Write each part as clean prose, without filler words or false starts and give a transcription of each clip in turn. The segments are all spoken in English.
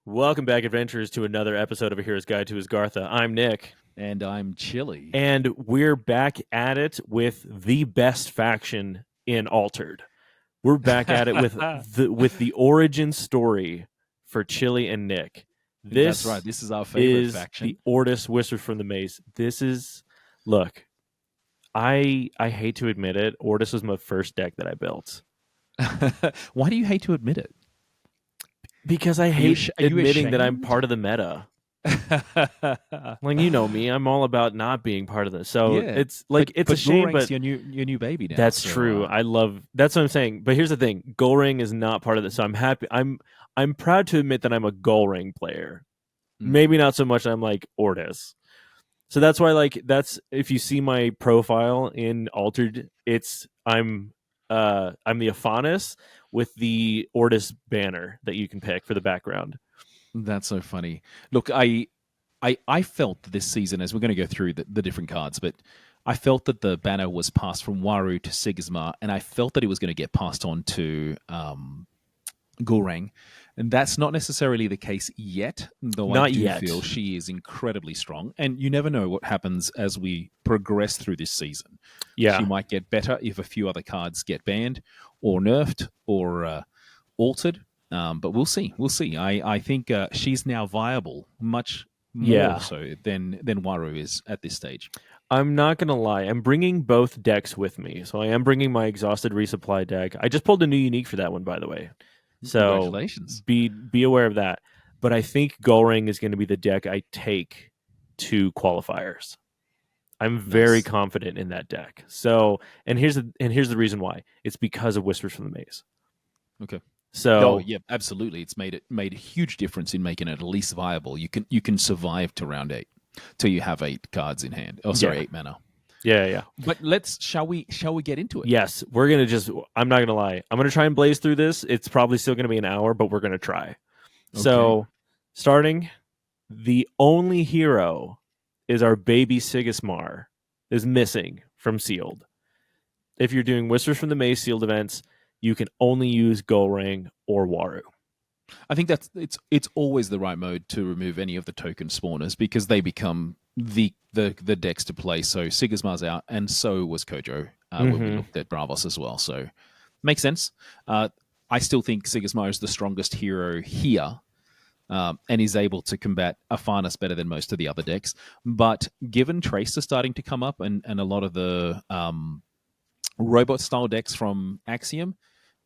Welcome back, adventurers, to another episode of A Hero's Guide to Asgartha. I'm Nick, And I'm Chili. and we're back at it with the best faction in Altered. We're back at it with the origin story for Chili and Nick. That's right. This is our favorite faction. The Ordis Whispers from the Maze. Look, I hate to admit it, Ordis was my first deck that I built. Why do you hate to admit it? Because I hate admitting that I'm part of the meta. Like, you know me, I'm all about not being part of this. So it's like it's a shame, but your new baby now. That's true. That's what I'm saying. But here's the thing: Goldring is not part of this. So I'm happy. I'm proud to admit that I'm a Goldring player. Maybe not so much. I'm like Ordis. So that's why, that's if you see my profile in Altered, I'm the Aphanis with the Ordis banner that you can pick for the background. That's so funny. Look, I felt this season, as we're going to go through the different cards, but I felt that the banner was passed from Waru to Sigismar, and I felt that it was going to get passed on to Goldring. And that's not necessarily the case yet, though I do feel she is incredibly strong. And you never know what happens as we progress through this season. Yeah. She might get better if a few other cards get banned or nerfed or altered. But we'll see. We'll see. I think she's now viable much more so than Waru is at this stage. I'm not going to lie. I'm bringing both decks with me. So I am bringing my Exhausted Resupply deck. I just pulled a new unique for that one, by the way. So congratulations. Be aware of that. But I think Goldring is going to be the deck I take to qualifiers. I'm very confident in that deck. So, and here's the reason why. It's because of Whispers from the Maze. Okay. So, yeah, absolutely. It's made a huge difference in making it at least viable. You can survive to round 8 till you have 8 cards in hand. Oh, sorry, 8 mana. Yeah. But shall we get into it? Yes, we're going to I'm not going to lie. I'm going to try and blaze through this. It's probably still going to be an hour, but we're going to try. Okay. So, starting, the only hero is our baby Sigismar is missing from sealed. If you're doing Whispers from the Maze sealed events, you can only use Goldring or Waru. I think it's always the right mode to remove any of the token spawners because they become the decks to play. So Sigismar's out, and so was Kojo when we looked at Bravos as well. So makes sense. I still think Sigismar is the strongest hero here, and is able to combat Aphanis better than most of the other decks. But given Tracer starting to come up and a lot of the robot style decks from Axiom,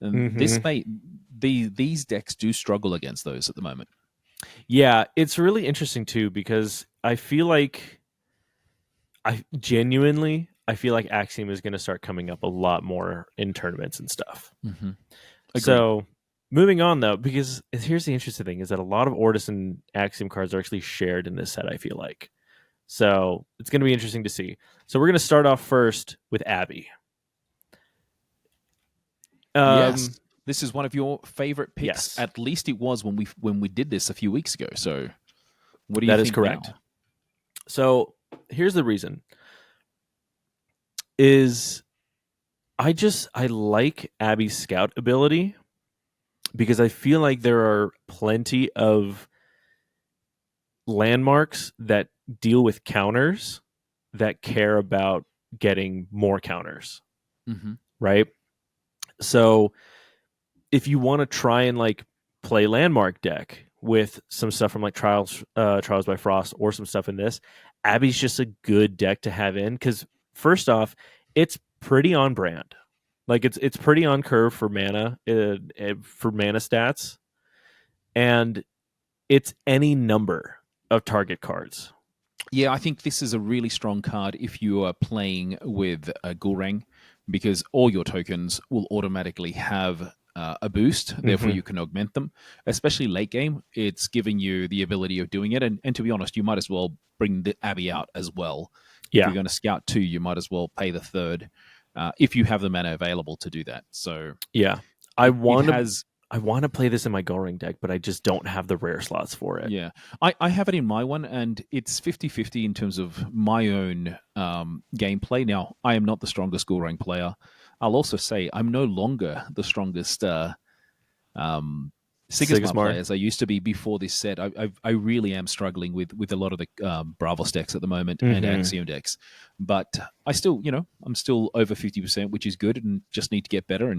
these decks do struggle against those at the moment. Yeah, it's really interesting too because I feel like Axiom is going to start coming up a lot more in tournaments and stuff. So moving on though, because here's the interesting thing is that a lot of Ordis and Axiom cards are actually shared in this set, I feel like. So it's going to be interesting to see. So we're going to start off first with Abby. Yes, this is one of your favorite picks. Yes. At least it was when we did this a few weeks ago. So, what do you think? That is correct. Now? So here's the reason: is I like Abby's scout ability because I feel like there are plenty of landmarks that deal with counters that care about getting more counters, right? So if you want to try and play landmark deck with some stuff from Trials by Frost or some stuff in this, Abby's just a good deck to have in because first off, it's pretty on brand. It's pretty on curve for mana stats, and it's any number of target cards. Yeah, I think this is a really strong card if you are playing with Goldring, because all your tokens will automatically have a boost. Therefore, you can augment them. Especially late game, it's giving you the ability of doing it. And to be honest, you might as well bring the Abby out as well. Yeah. If you're going to scout 2, you might as well pay the 3rd if you have the mana available to do that. So yeah, I want to play this in my Goldring deck, but I just don't have the rare slots for it. Yeah, I have it in my one, and it's 50-50 in terms of my own gameplay. Now, I am not the strongest Goldring player. I'll also say I'm no longer the strongest Sigismar players I used to be before this set. I really am struggling with a lot of the Bravos decks at the moment and Axiom decks, but I still, I'm still over 50%, which is good, and just need to get better.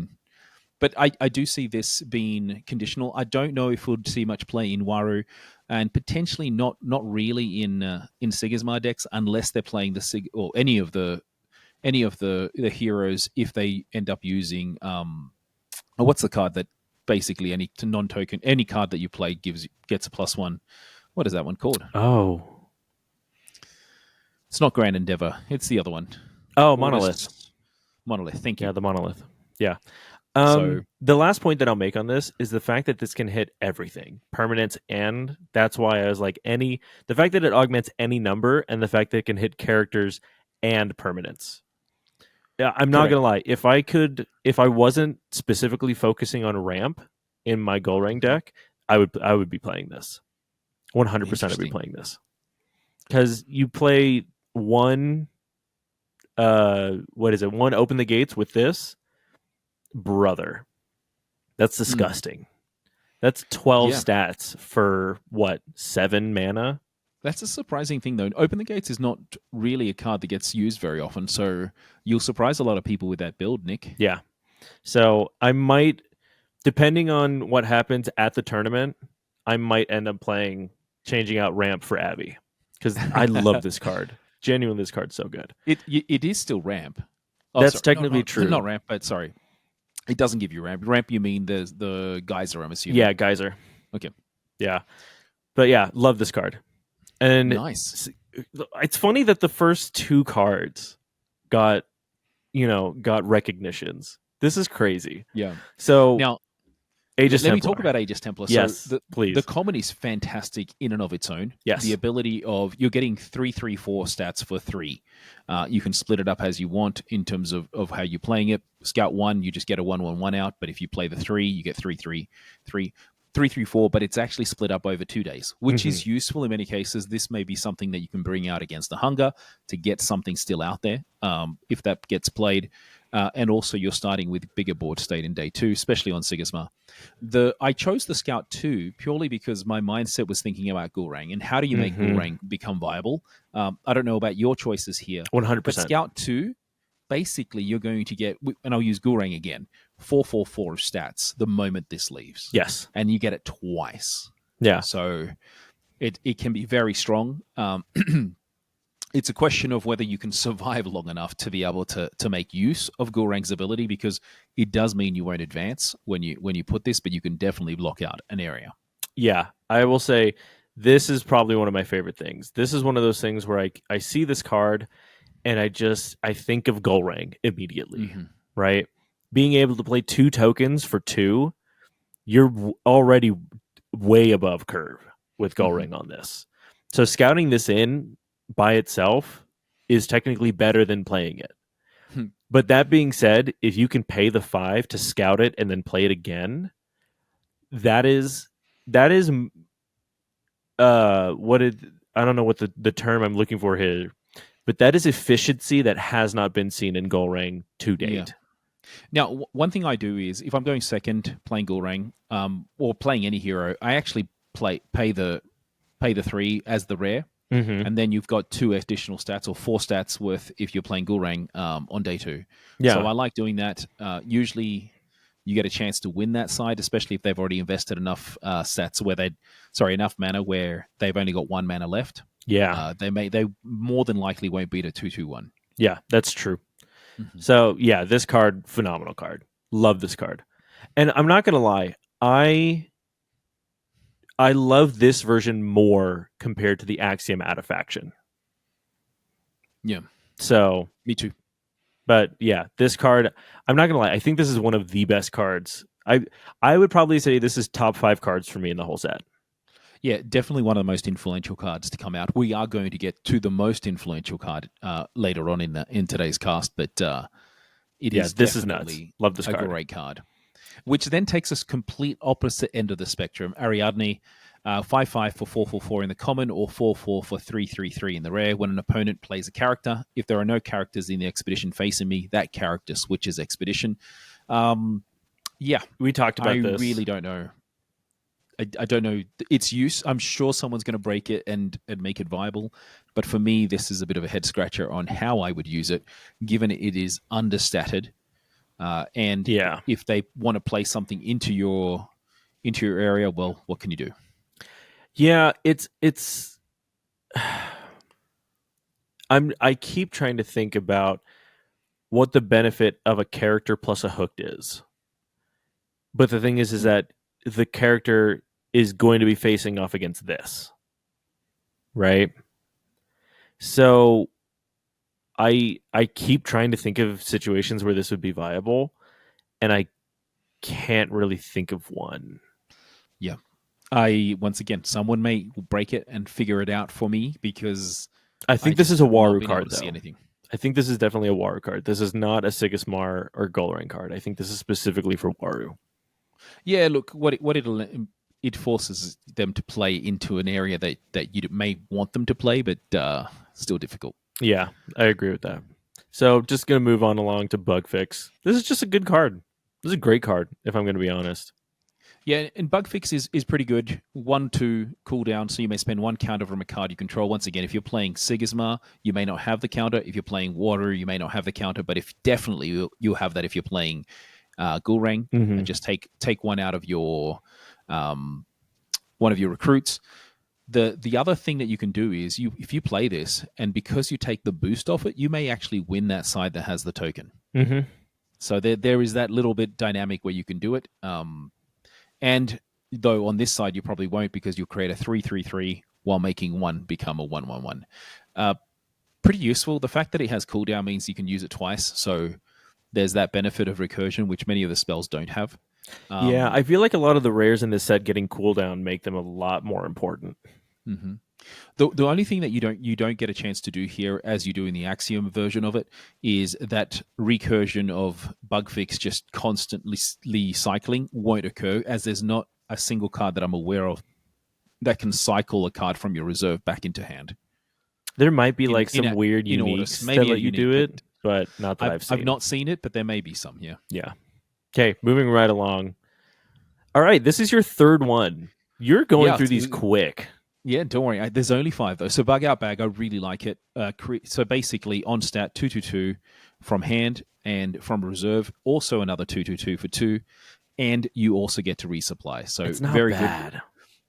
But I do see this being conditional. I don't know if we'll see much play in Waru, and potentially not really in Sigismar decks unless they're playing the Sig or any of the heroes if they end up using what's the card that basically any non-token any card that you play gets a +1. What is that one called? Oh, it's not Grand Endeavor. It's the other one. Oh, Monolith. Monolith. Thank you. Yeah, the Monolith. Yeah. So the last point that I'll make on this is the fact that this can hit everything, permanents, and that's why I was like the fact that it augments any number and the fact that it can hit characters and permanents. Yeah, I'm not gonna lie. If I wasn't specifically focusing on ramp in my Golrang deck, I would be playing this. 100% I'd be playing this because you play one. What is it? One open the gates with this. Brother, that's disgusting. That's 12 stats for what, 7 mana? That's a surprising thing, though. Open the Gates is not really a card that gets used very often, so you'll surprise a lot of people with that build, Nick. Yeah. So I might, depending on what happens at the tournament, I might end up changing out Ramp for Abby because I love this card. Genuinely, this card's so good. It is still Ramp. That's technically true. Not Ramp, but sorry. It doesn't give you ramp. Ramp, you mean the geyser, I'm assuming. Yeah, geyser. Okay. Yeah. But yeah, love this card. And nice. It's funny that the first 2 cards got recognitions. This is crazy. Yeah. So now, Aegis let Templar. me talk about Aegis Templar. Yes, please. The common is fantastic in and of its own. Yes. The ability of you're getting 3/3/4 stats for 3. You can split it up as you want in terms of how you're playing it. Scout 1, you just get a 1/1/1 out, but if you play the 3, you get 3/3/3. 3/3/4, but it's actually split up over 2 days, which is useful in many cases. This may be something that you can bring out against the hunger to get something still out there if that gets played. And also you're starting with bigger board state in day 2, especially on Sigismar. I chose the Scout 2 purely because my mindset was thinking about Golrang and how do you make Golrang become viable. I don't know about your choices here. 100%. But Scout 2, basically you're going to get, and I'll use Golrang again, 4/4/4 of stats the moment this leaves. Yes. And you get it twice. Yeah. So it can be very strong. It's a question of whether you can survive long enough to be able to make use of Golrang's ability, because it does mean you won't advance when you put this, but you can definitely block out an area. Yeah, I will say this is probably one of my favorite things. This is one of those things where I see this card and I think of Golrang immediately, right? Being able to play 2 tokens for 2, you're already way above curve with Golrang on this. So scouting this in by itself is technically better than playing it. But that being said, if you can pay the 5 to scout it and then play it again, that is I don't know what the term I'm looking for here, but that is efficiency that has not been seen in Golrang to date. Yeah. Now, one thing I do is if I'm going second playing Golrang or playing any hero, I actually pay the 3 as the rare. And then you've got 2 additional stats or 4 stats worth if you're playing Golrang on day 2. Yeah. So I like doing that. Usually you get a chance to win that side, especially if they've already invested enough stats enough mana where they've only got 1 mana left. Yeah. They more than likely won't beat a 2/2/1. Yeah, that's true. So yeah, this card, phenomenal card. Love this card. And I'm not gonna lie, I love this version more compared to the Axiom Adefaction. Yeah. So me too. But yeah, this card, I'm not gonna lie, I think this is one of the best cards. I would probably say this is top 5 cards for me in the whole set. Yeah, definitely one of the most influential cards to come out. We are going to get to the most influential card later on in today's cast, but this is nuts. Love this card. A great card. Which then takes us complete opposite end of the spectrum. Ariadne, 5/5 for 4/4/4 in the common, or 4/4 for 3/3/3 in the rare. When an opponent plays a character, if there are no characters in the expedition facing me, that character switches expedition. Yeah, we talked about this. I really don't know. I don't know its use. I'm sure someone's going to break it and make it viable. But for me, this is a bit of a head scratcher on how I would use it, given it is understated. And Yeah. if they want to play something into your area, well, what can you do? Yeah, it's I keep trying to think about what the benefit of a character plus a hooked is. But the thing is that the character is going to be facing off against this. Right? So I keep trying to think of situations where this would be viable, and I can't really think of one. Yeah. Once again, someone may break it and figure it out for me because I think this is a have not Waru been able card, to see though. anything. I think this is definitely a Waru card. This is not a Sigismar or Golrain card. I think this is specifically for Waru. Yeah, look, it forces them to play into an area that you may want them to play, but still difficult. Yeah, I agree with that. So just going to move on along to Bug Fix. This is just a good card. This is a great card, if I'm going to be honest. Yeah, and Bug Fix is pretty good. 1/2 cooldown, so you may spend one counter from a card you control. Once again, if you're playing Sigismar, you may not have the counter. If you're playing Water, you may not have the counter. But if definitely you'll have that if you're playing Gulrang, and just take one out of your one of your recruits. The other thing that you can do is if you play this, and because you take the boost off it, you may actually win that side that has the token. Mm-hmm. So there is that little bit dynamic where you can do it. And though on this side you probably won't because you'll create a 3/3/3 while making one become a 1/1/1. Pretty useful. The fact that it has cooldown means you can use it twice. So there's that benefit of recursion, which many of the spells don't have. Yeah, I feel like a lot of the rares in this set getting cooldown make them a lot more important. Mm-hmm. The only thing that you don't get a chance to do here, as you do in the Axiom version of it, is that recursion of Bug Fix just constantly cycling won't occur, as there's not a single card that I'm aware of that can cycle a card from your reserve back into hand. There might be some weird uniques that let you do it, but not that I've seen. I've not seen it, but there may be some. Yeah. Yeah. Okay, moving right along. All right, this is your third one. You're going through these quick. Yeah, don't worry. There's only 5 though. So Bug Out Bag, I really like it. So basically, on stat 2/2/2 from hand and from reserve, also another 2/2/2 for 2, and you also get to resupply. So it's not very bad. Good.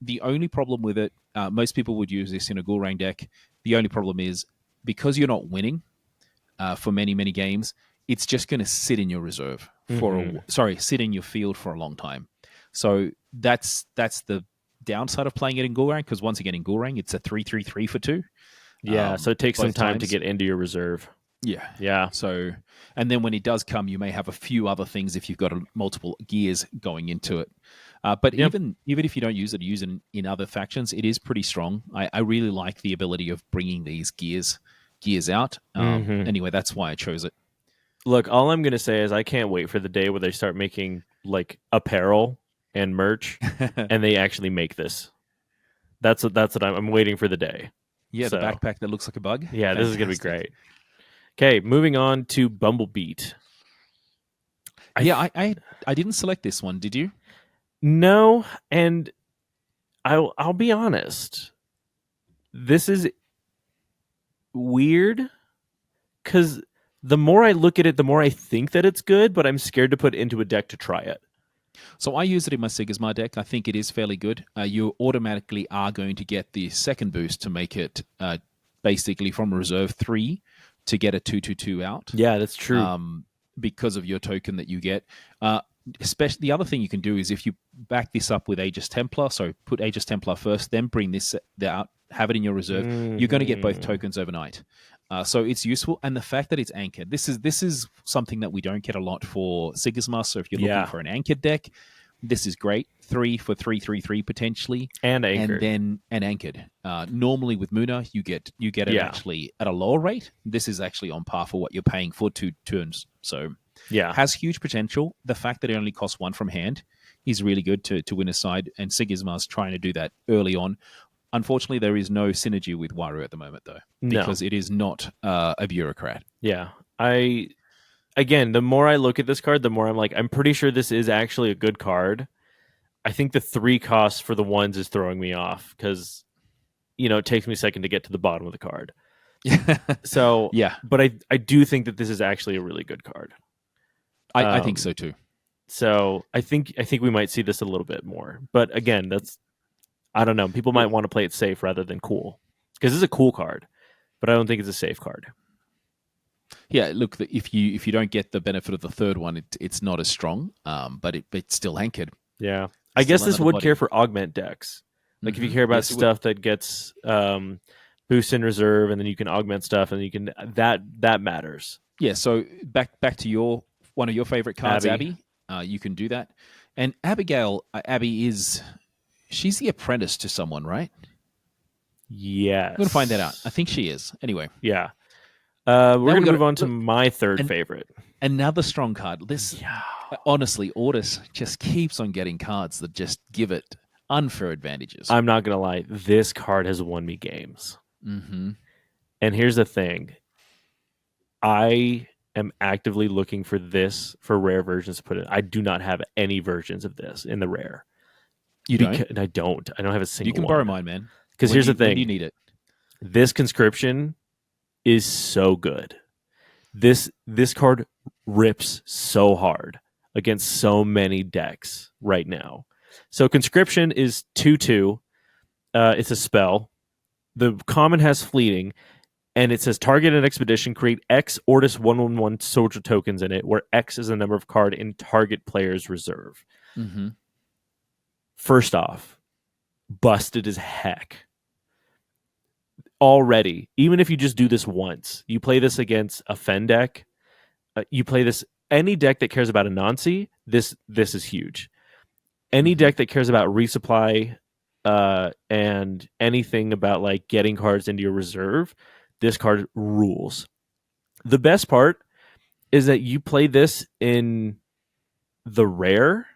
The only problem with it, most people would use this in a Gulrang deck. The only problem is because you're not winning for many games, it's just going to sit in your reserve sit in your field for a long time. So that's the downside of playing it in Gulrang, because once again in Gulrang it's a 3/3/3 for 2. Yeah, so it takes some time to get into your reserve. Yeah. So, and then when it does come, you may have a few other things if you've got multiple gears going into it. But even if you don't use it, use it in other factions, it is pretty strong. I really like the ability of bringing these gears out. Anyway, that's why I chose it. Look, all I'm going to say is I can't wait for the day where they start making apparel and merch, and they actually make this. That's what I'm waiting for the day. Yeah, so, the backpack that looks like a bug. Yeah, this is going to be great. Okay, moving on to Bumblebeat. I didn't select this one. Did you? No, and I'll be honest. This is weird because the more I look at it, the more I think that it's good, but I'm scared to put it into a deck to try it. So I use it in my Sigismar deck. I think it is fairly good. You automatically are going to get the second boost to make it basically from reserve 3 to get a 2/2/2 out. Yeah, that's true. Because of your token that you get. Especially the other thing you can do is if you back this up with Aegis Templar, so put Aegis Templar first, then bring this out, have it in your reserve, you're going to get both tokens overnight. So it's useful, and the fact that it's anchored. This is something that we don't get a lot for Sigismar. So if you're looking for an anchored deck, this is great. 3 for 3/3/3 potentially, and anchored, and anchored. Normally with Muna, you get it actually at a lower rate. This is actually on par for what you're paying for 2 turns. So has huge potential. The fact that it only costs 1 from hand is really good to win a side, and Sigismar's trying to do that early on. Unfortunately, there is no synergy with Waru at the moment, though, because it is not a bureaucrat. Yeah. Again, the more I look at this card, the more I'm like, I'm pretty sure this is actually a good card. I think the 3 costs for the ones is throwing me off because, it takes me a second to get to the bottom of the card. So, yeah, but I do think that this is actually a really good card. I think so too. So I think we might see this a little bit more. But again, I don't know. People might want to play it safe rather than cool because it's a cool card, but I don't think it's a safe card. Yeah, look, if you don't get the benefit of the third one, it's not as strong, but it's still anchored. Yeah, I guess this would care for augment decks. Like if you care about stuff that gets boost in reserve, and then you can augment stuff, and you can that matters. Yeah. So back to one of your favorite cards, Abby. You can do that, and Abigail, she's the apprentice to someone, right? Yes. I'm gonna find that out. I think she is. Anyway. Yeah. We're going to move on to my third favorite. Another strong card. Honestly, Ordis just keeps on getting cards that just give it unfair advantages. I'm not going to lie. This card has won me games. Mm-hmm. And here's the thing. I am actively looking for rare versions to put in. I do not have any versions of this in the rare. You don't? I don't. I don't have a single one. You can borrow mine, man. Because here's the thing. When you need it. This conscription is so good. This card rips so hard against so many decks right now. So conscription is 2/2. It's a spell. The common has fleeting, and it says target an expedition, create X Ordis 1/1 soldier tokens in it, where X is the number of card in target player's reserve. Mm-hmm. First off, busted as heck. Already, even if you just do this once, you play this against a Fen deck, you play this any deck that cares about Anansi, this is huge. Any deck that cares about resupply and anything about like getting cards into your reserve, this card rules. The best part is that you play this in the rare.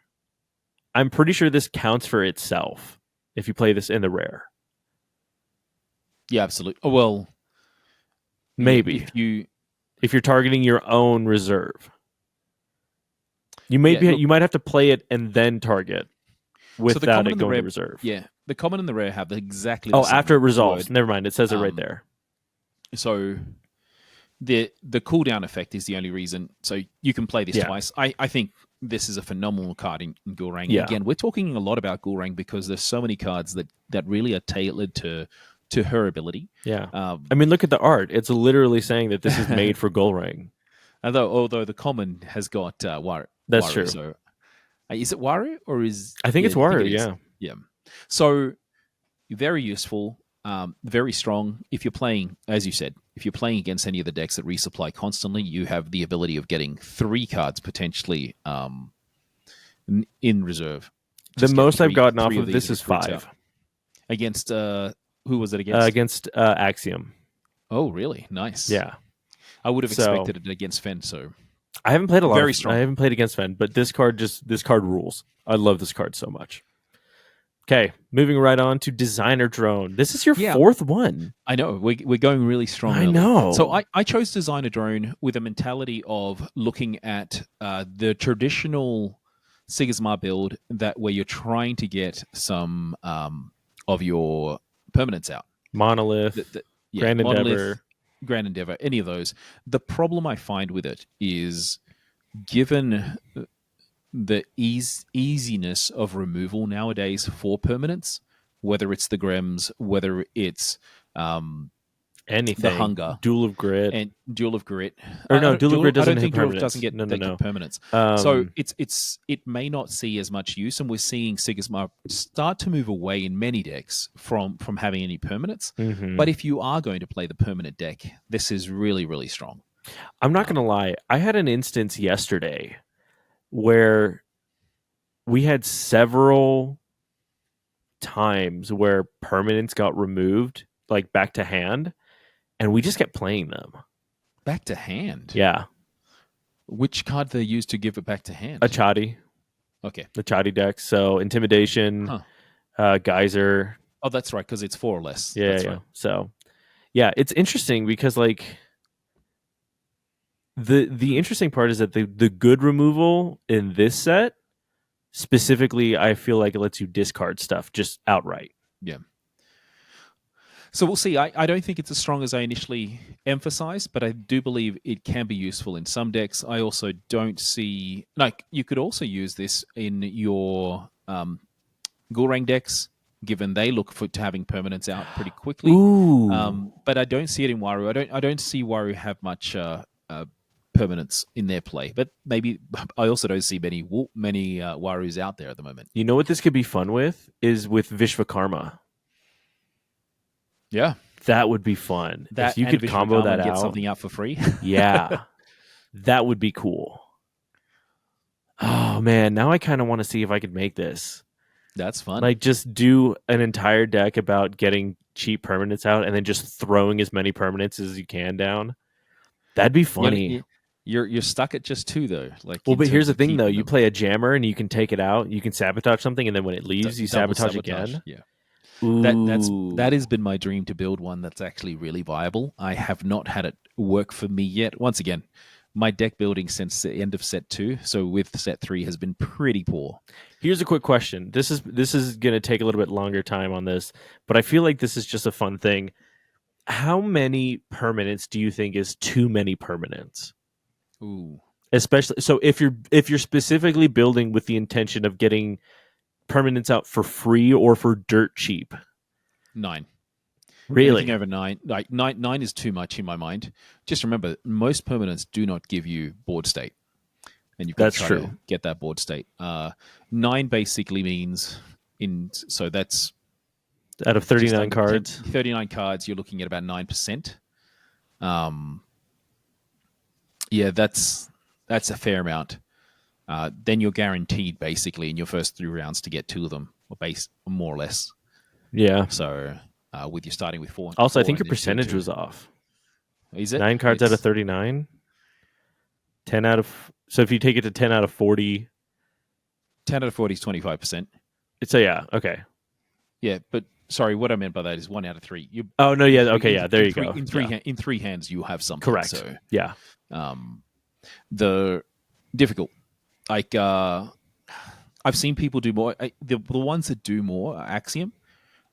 I'm pretty sure this counts for itself if you play this in the rare. Yeah, absolutely. Oh, well, maybe if you're targeting your own reserve, you might have to play it and then target without it going to reserve. Yeah, the common and the rare have exactly the same after it resolves. word. Never mind, it says it right there. So the cooldown effect is the only reason. So you can play this twice. I think this is a phenomenal card in Gulrang. Yeah. Again, we're talking a lot about Gulrang because there's so many cards that really are tailored to her ability. Yeah. I mean, look at the art. It's literally saying that this is made for Gulrang. Although the common has got Waru. That's Waru, true. So, is it Waru or is... I think it's Waru, yeah. Yeah. So, very useful, very strong. If you're playing, as you said, if you're playing against any of the decks that resupply constantly, you have the ability of getting 3 cards potentially in reserve. The most I've gotten off of this is 5. Against... who was it against? Against Axiom. Oh, really? Nice. Yeah. I would have expected it against Fen, so... I haven't played a lot. Very strong. I haven't played against Fen, but this card rules. I love this card so much. Okay, moving right on to Designer Drone. This is your 4th one. I know. We're going really strong. I know. So I chose Designer Drone with a mentality of looking at the traditional Sigismar build where you're trying to get some of your permanents out. Monolith, Grand Endeavor. Grand Endeavor, any of those. The problem I find with it is, given the easiness of removal nowadays for permanents, whether it's the Grems, whether it's anything, the Hunger, Duel of Grit, Duel of Grit. Or no, Duel of Grit doesn't hit permanents. Doesn't get no. permanents. So it may not see as much use, and we're seeing Sigismar start to move away in many decks from having any permanents. Mm-hmm. But if you are going to play the permanent deck, this is really, really strong. I'm not going to lie. I had an instance yesterday where we had several times where permanents got removed, like back to hand, and we just kept playing them. Back to hand? Yeah. Which card they used to give it back to hand? Achadi. Okay. The Achadi deck. So Intimidation, Geyser. Oh, that's right, because it's 4 or less. Yeah, that's yeah. Right. So, yeah, it's interesting because, like, the interesting part is that the good removal in this set Specifically, I feel like it lets you discard stuff just outright. Yeah. So we'll see. I don't think it's as strong as I initially emphasized, but I do believe it can be useful in some decks. I also don't see... Like, you could also use this in your Ghoul decks, given they look to having permanents out pretty quickly. Ooh. But I don't see it in Waru. I don't see Waru have much permanence in their play. But maybe I also don't see many Warus out there at the moment. You know what this could be fun with? Is with Vishvakarma. Yeah. That would be fun. That, if you could combo that and out. Get something out for free. Yeah. That would be cool. Oh, man. Now I kind of want to see if I could make this. That's fun. Like, just do an entire deck about getting cheap permanents out and then just throwing as many permanents as you can down. That'd be funny. You're stuck at just 2, though. Like, well, but here's the thing, though. You play a jammer and you can take it out. You can sabotage something, and then when it leaves, you sabotage again. Yeah. Ooh. That has been my dream, to build one that's actually really viable. I have not had it work for me yet. Once again, my deck building since the end of set 2, so with set 3, has been pretty poor. Here's a quick question. This is going to take a little bit longer time on this, but I feel like this is just a fun thing. How many permanents do you think is too many permanents? Ooh. Especially so if you're specifically building with the intention of getting permanents out for free or for dirt cheap. 9. Really? Anything over 9. Like 9 is too much in my mind. Just remember, most permanents do not give you board state. And you've got to try to get that board state. 9 basically means so that's out of 39 cards. 39 cards, you're looking at about 9%. Yeah, that's a fair amount. Then you're guaranteed basically in your first 3 rounds to get 2 of them, or more or less. Yeah. So with you starting with 4. Also, I think your percentage was off. Is it 9 cards out of 39? 10 out of... So if you take it to 10 out of 40... 10 out of 40 is 25%. So yeah, okay. Yeah, but sorry, what I meant by that is 1 out of 3. Oh, no, yeah, okay, yeah, there you go. In 3 hands, you have something. Correct, so, yeah. The difficult... Like, I've seen people do more. The ones that do more are Axiom.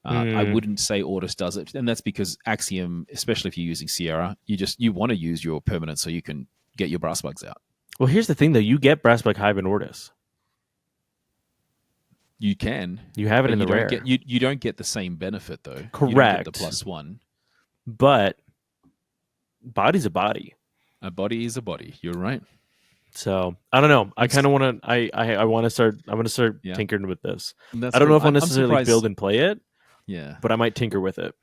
I wouldn't say Ordis does it, and that's because Axiom, especially if you're using Sierra, you want to use your permanent so you can get your brass bugs out. Well, here's the thing, though. You get brass bug hive in Ordis. You can. You have it in the rare. You don't get the same benefit, though. Correct. You don't get the +1. But body's a body. A body is a body. You're right. So I don't know. I kind of want to. I want to start. I'm going to start tinkering with this. I don't know if I'll necessarily build and play it. Yeah, but I might tinker with it.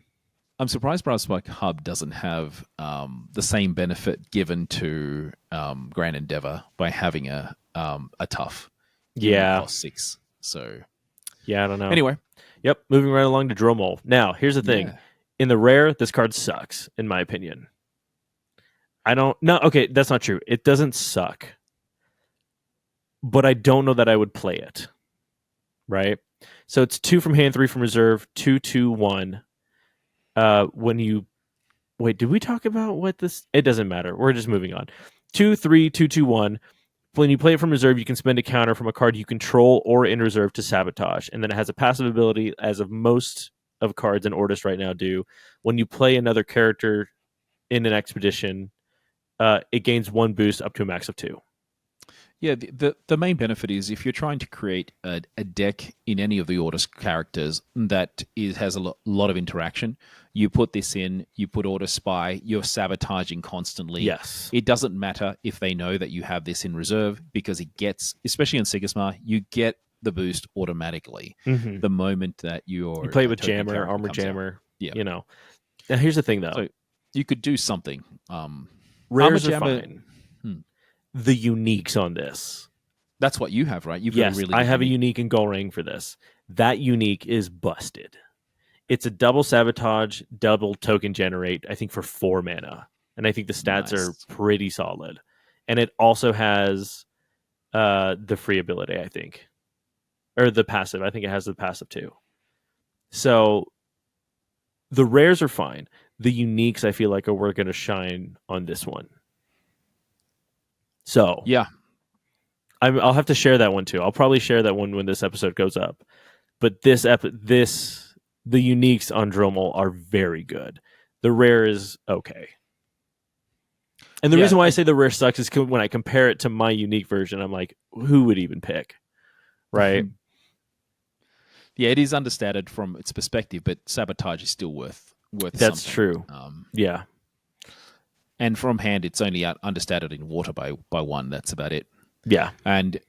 I'm surprised Brass Spike Hub doesn't have the same benefit given to Grand Endeavor by having a tough. Yeah, cost 6. So yeah, I don't know. Anyway, yep. Moving right along to Dromole. Now, here's the thing. Yeah. In the rare, this card sucks, in my opinion. Okay, that's not true. It doesn't suck. But I don't know that I would play it. Right? So it's 2 from hand, 3 from reserve, 2/2/1. When you... Wait, did we talk about what this... It doesn't matter. We're just moving on. 2/3, 2/2/1. When you play it from reserve, you can spend a counter from a card you control or in reserve to sabotage. And then it has a passive ability, as of most of cards in Ordis right now do. When you play another character in an expedition, it gains 1 boost up to a max of 2. Yeah, the main benefit is if you're trying to create a deck in any of the Ordis characters that has a lot of interaction, you put this in, you put Ordis Spy, you're sabotaging constantly. Yes. It doesn't matter if they know that you have this in reserve because it gets, especially in Sigismar, you get the boost automatically the moment that you play with Jammer, Armor Jammer. Yeah. You know. Now, here's the thing, though. So you could do something. Rares are fine. The uniques on this. That's what you have, right? I have a unique in Golrang for this. That unique is busted. It's a double sabotage, double token generate, I think for 4 mana. And I think the stats are pretty solid. And it also has the free ability, I think. Or the passive. I think it has the passive too. So the rares are fine. The uniques, I feel like, are going to shine on this one. So yeah, I'll have to share that one too. I'll probably share that one when this episode goes up. But the uniques on Dromel are very good. The rare is okay. And the reason why I say the rare sucks is when I compare it to my unique version, I'm like, who would even pick? Right? Yeah, it is understated from its perspective, but Sabotage is still worth That's something. True. Yeah. And from hand, it's only understated in water by 1. That's about it. Yeah. And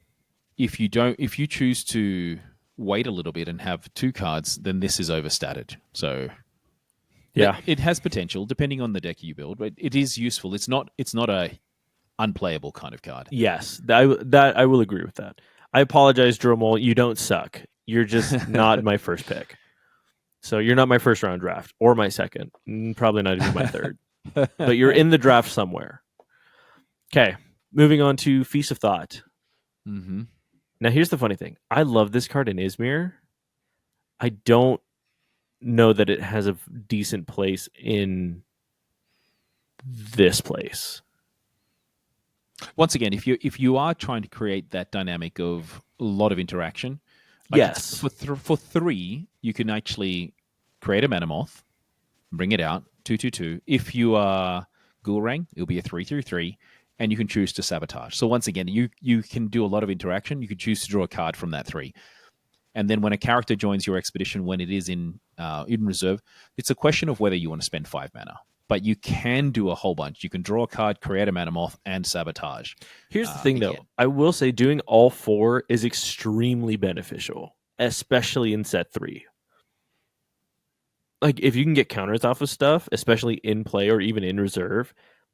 if you choose to wait a little bit and have 2 cards, then this is overstated. So yeah, it has potential depending on the deck you build, but it is useful. It's not a unplayable kind of card. Yes, I will agree with that. I apologize, Dromel. You don't suck. You're just not my first pick. So you're not my first round draft or my second. Probably not even my third. But you're in the draft somewhere. Okay, moving on to Feast of Thought. Mm-hmm. Now, here's the funny thing. I love this card in Izmir. I don't know that it has a decent place in this place. Once again, if you are trying to create that dynamic of a lot of interaction, yes, for 3 you can actually create a Manamoth, bring it out 2/2/2. If you are Ghoulrang, it'll be a 3/3, and you can choose to Sabotage. So once again, you can do a lot of interaction. You can choose to draw a card from that 3, and then when a character joins your expedition, when it is in reserve, it's a question of whether you want to spend 5 mana. But you can do a whole bunch. You can draw a card, create a Manamoth, and Sabotage. Here's the thing, though. I will say doing all 4 is extremely beneficial, especially in set 3. Like, if you can get counters off of stuff, especially in play or even in reserve,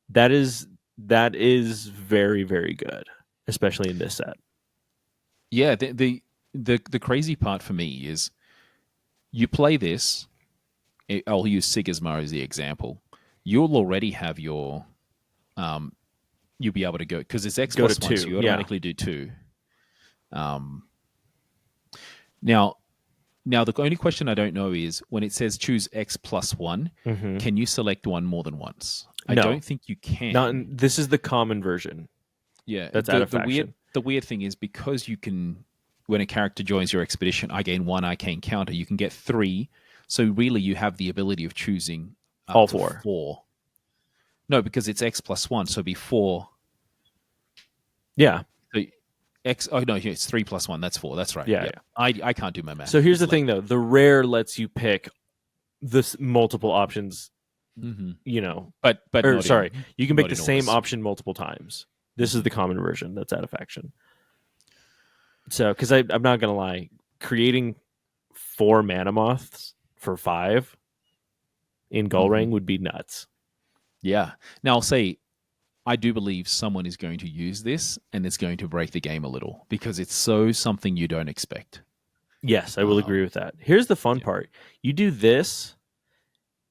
that is very, very good, especially in this set. Yeah, the crazy part for me is you play this. I'll use Sigismar as the example. You'll already have your, you'll be able to go, because it's X plus 1, so you automatically do 2. Now, the only question I don't know is when it says choose X plus 1, can you select one more than once? I don't think you can. This is the common version. Yeah, that's out of faction. The weird thing is because you can, when a character joins your expedition, I gain 1 arcane counter. You can get 3. So really, you have the ability of choosing all 4. No, because it's X plus 1, so it'd be 4. Yeah. So X. Oh no, it's 3 plus 1. That's 4. That's right. Yeah. I can't do my math. So here's the thing, though: the rare lets you pick this multiple options. You know, but you can pick the same option multiple times. This is the common version that's out of faction. So, because I'm not gonna lie, creating 4 Manamoths for 5 in Ghoulrang would be nuts. Yeah. Now I'll say, I do believe someone is going to use this, and it's going to break the game a little because it's so something you don't expect. Yes, I will agree with that. Here's the fun part: you do this,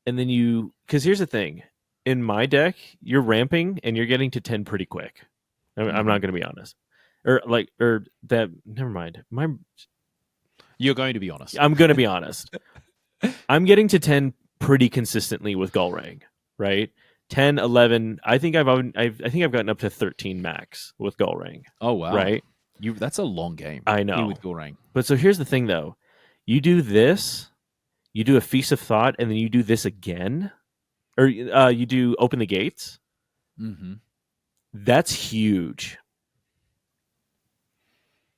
and then because here's the thing: in my deck, you're ramping and you're getting to 10 pretty quick. I'm not going to be honest, Never mind. You're going to be honest. I'm going to be honest. I'm getting to 10 pretty consistently with Ghoulrang, right? 10, 11. I think I've gotten up to 13 max with Ghoulrang. Oh wow! Right? That's a long game. I know with Ghoulrang. But so here's the thing, though. You do this, you do a Feast of Thought, and then you do this again, or you do Open the Gates. That's huge.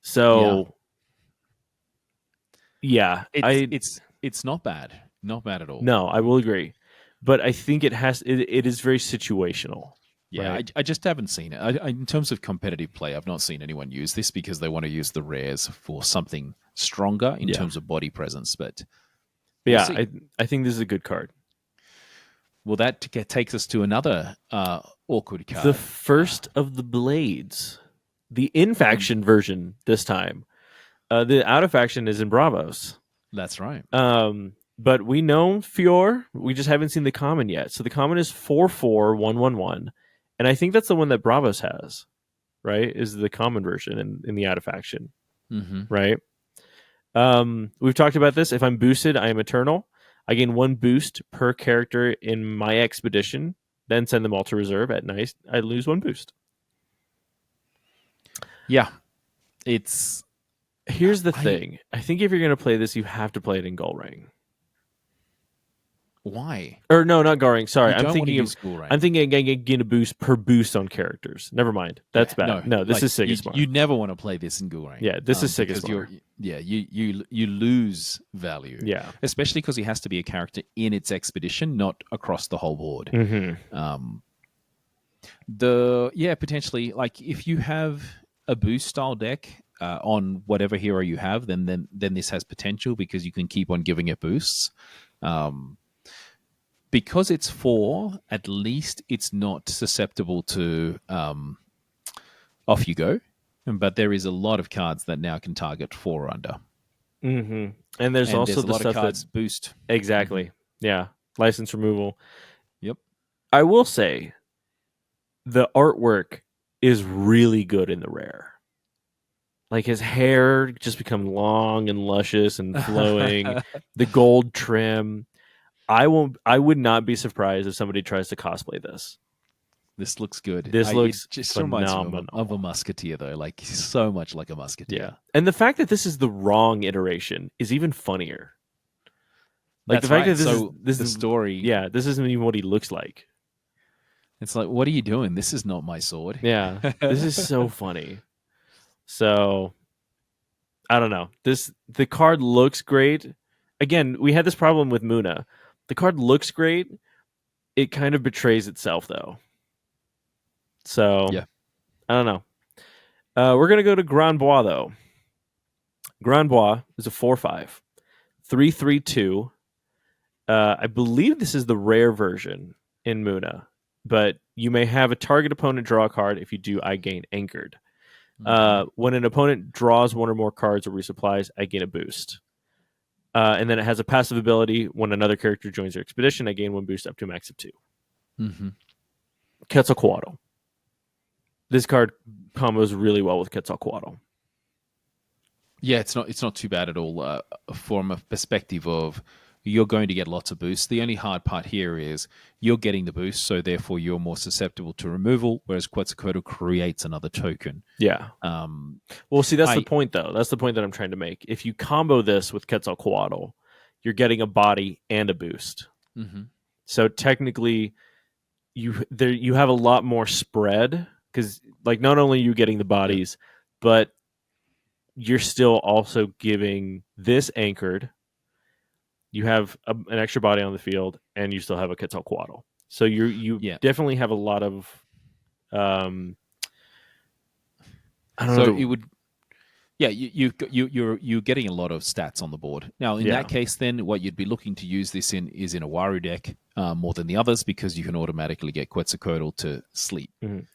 So, yeah, it's not bad. Not bad at all. No, I will agree. But I think it is very situational. Yeah, right? I just haven't seen it. In terms of competitive play, I've not seen anyone use this because they want to use the rares for something stronger in terms of body presence. But yeah, I think this is a good card. Well, that takes us to another awkward card. The first of the Blades. The in-faction version this time. The out-of-faction is in Bravos. That's right. But we know Fior. We just haven't seen the common yet. So the common is 4/4/1/1/1. And I think that's the one that Bravos has, right? Is the common version in the out-of-faction, right? We've talked about this. If I'm boosted, I am eternal. I gain 1 boost per character in my expedition, then send them all to reserve. At night, I lose 1 boost. Yeah. It's Here's the thing. I think if you're going to play this, you have to play it in Gull Ring. Why? Or no, not Gull Ring. Sorry, I'm thinking of getting a boost per boost on characters. Never mind. That's bad. No, this is Sigismar. You never want to play this in Gull Ring. Yeah, this is Sigismar. You lose value. Yeah, especially because he has to be a character in its expedition, not across the whole board. Potentially, like if you have a boost style deck on whatever hero you have, then this has potential because you can keep on giving it boosts. Because it's 4, at least it's not susceptible to off you go. But there is a lot of cards that now can target 4 or under. And there's also a lot of cards boost. Exactly. Yeah. License removal. Yep. I will say the artwork is really good in the rare. Like his hair just become long and luscious and flowing. The gold trim. I would not be surprised if somebody tries to cosplay this. This looks good. This looks just phenomenal. reminds me of a musketeer, though. Like so much like a musketeer. Yeah, and the fact that this is the wrong iteration is even funnier. Like That's the fact right. that this the is story. Yeah, this isn't even what he looks like. It's like, what are you doing? This is not my sword. Yeah, this is so funny. So, I don't know. The card looks great. Again, we had this problem with Muna. The card looks great. It kind of betrays itself, though. So, yeah. I don't know. We're going to go to Grand Bois, though. Grand Bois is a 4/5. 3/3/2. I believe this is the rare version in Muna, but you may have a target opponent draw a card. If you do, I gain Anchored. When an opponent draws one or more cards or resupplies, I gain a boost. And then it has a passive ability. When another character joins your expedition, I gain 1 boost up to a max of 2. Quetzalcoatl. This card combos really well with Quetzalcoatl. Yeah, it's not too bad at all from a perspective of you're going to get lots of boosts. The only hard part here is you're getting the boost, so therefore you're more susceptible to removal, whereas Quetzalcoatl creates another token. Yeah. Well, see, that's the point, though. That's the point that I'm trying to make. If you combo this with Quetzalcoatl, you're getting a body and a boost. So technically, you have a lot more spread because, like, not only are you getting the bodies, but you're still also giving this Anchored. You have an extra body on the field, and you still have a Quetzalcoatl. So you definitely have a lot of. I don't know. It would. Yeah, you're getting a lot of stats on the board. Now, in that case, then what you'd be looking to use this in is in a Waru deck more than the others because you can automatically get Quetzalcoatl to sleep.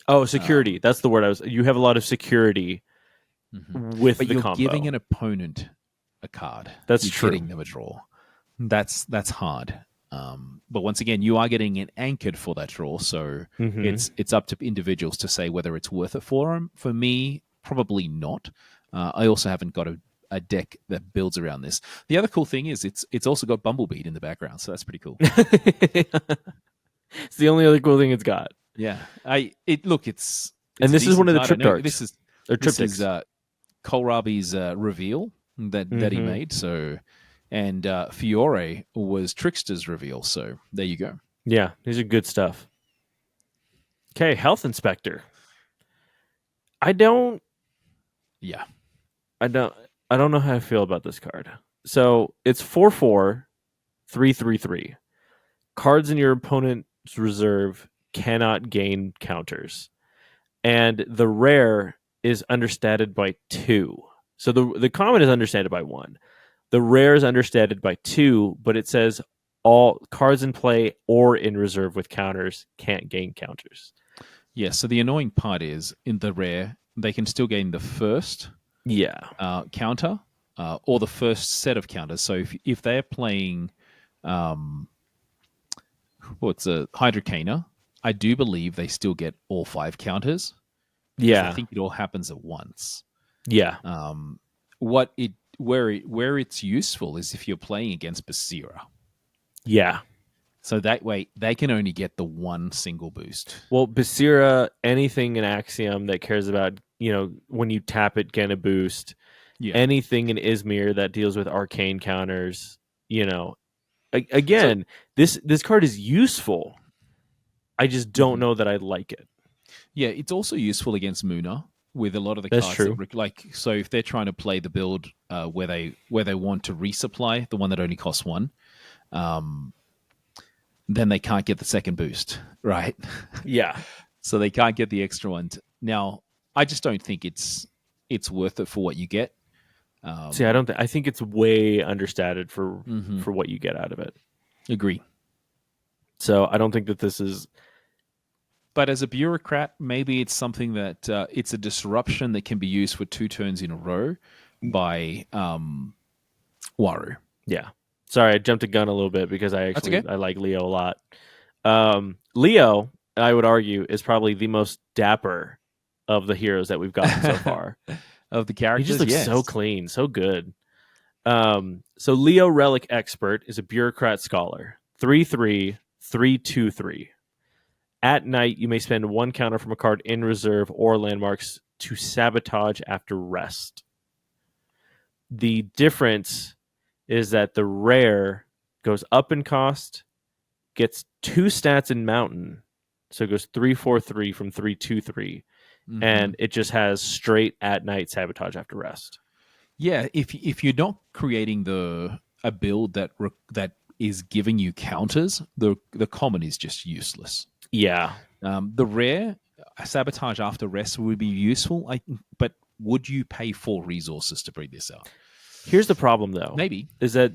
Oh, security. That's the word I was. You have a lot of security with but the you're combo. Giving an opponent a card. That's you're true. Getting them a draw. That's hard. But once again, you are getting it anchored for that draw, so it's up to individuals to say whether it's worth it for them. For me, probably not. I also haven't got a deck that builds around this. The other cool thing is it's also got Bumblebeat in the background, so that's pretty cool. It's the only other cool thing it's got. Yeah, it's and this is one of the trip darts. This is Kohlrabi's reveal that he made. So, and Fiore was Trickster's reveal. So there you go. Yeah, these are good stuff. Okay, Health Inspector. I don't know how I feel about this card. So it's 4/4, 3/3/3. Cards in your opponent's reserve cannot gain counters. And the rare is understated by 2. So the common is understated by 1. The rare is understated by 2, but it says all cards in play or in reserve with counters can't gain counters. Yeah, so the annoying part is in the rare, they can still gain the first counter or the first set of counters. So if they're playing what's a Hydrocaner, I do believe they still get all 5 counters. Yeah. I think it all happens at once. Yeah. Where it's useful is if you're playing against Basira. Yeah. So that way they can only get the one single boost. Well, Basira, anything in Axiom that cares about, when you tap it, get a boost. Yeah. Anything in Izmir that deals with arcane counters, So again, this card is useful. I just don't know that I like it. yeah, it's also useful against Muna with a lot of the That's cards true. so if they're trying to play the build where they want to resupply the one that only costs one, then they can't get the second boost, right? Yeah. So they can't get the extra one. Now, I just don't think it's worth it for what you get. See, I think it's way understated for what you get out of it. Agree. So I don't think that this is. But as a bureaucrat, maybe it's something that it's a disruption that can be used for 2 turns in a row by Waru. Yeah. Sorry, I jumped a gun a little bit because I like Leo a lot. Leo, I would argue, is probably the most dapper of the heroes that we've gotten so far. Of the characters, he just looks so clean, so good. So Leo Relic Expert is a bureaucrat scholar. 3/3, 3/2/3. At night, you may spend 1 counter from a card in reserve or landmarks to sabotage after rest. The difference is that the rare goes up in cost, gets 2 stats in mountain, so it goes 3/4/3 from 3/2/3, and it just has straight at night sabotage after rest. Yeah, if you're not creating a build that is giving you counters, the common is just useless. Yeah. The rare sabotage after rest would be useful, but would you pay 4 resources to bring this out? Here's the problem, though. Maybe. Is that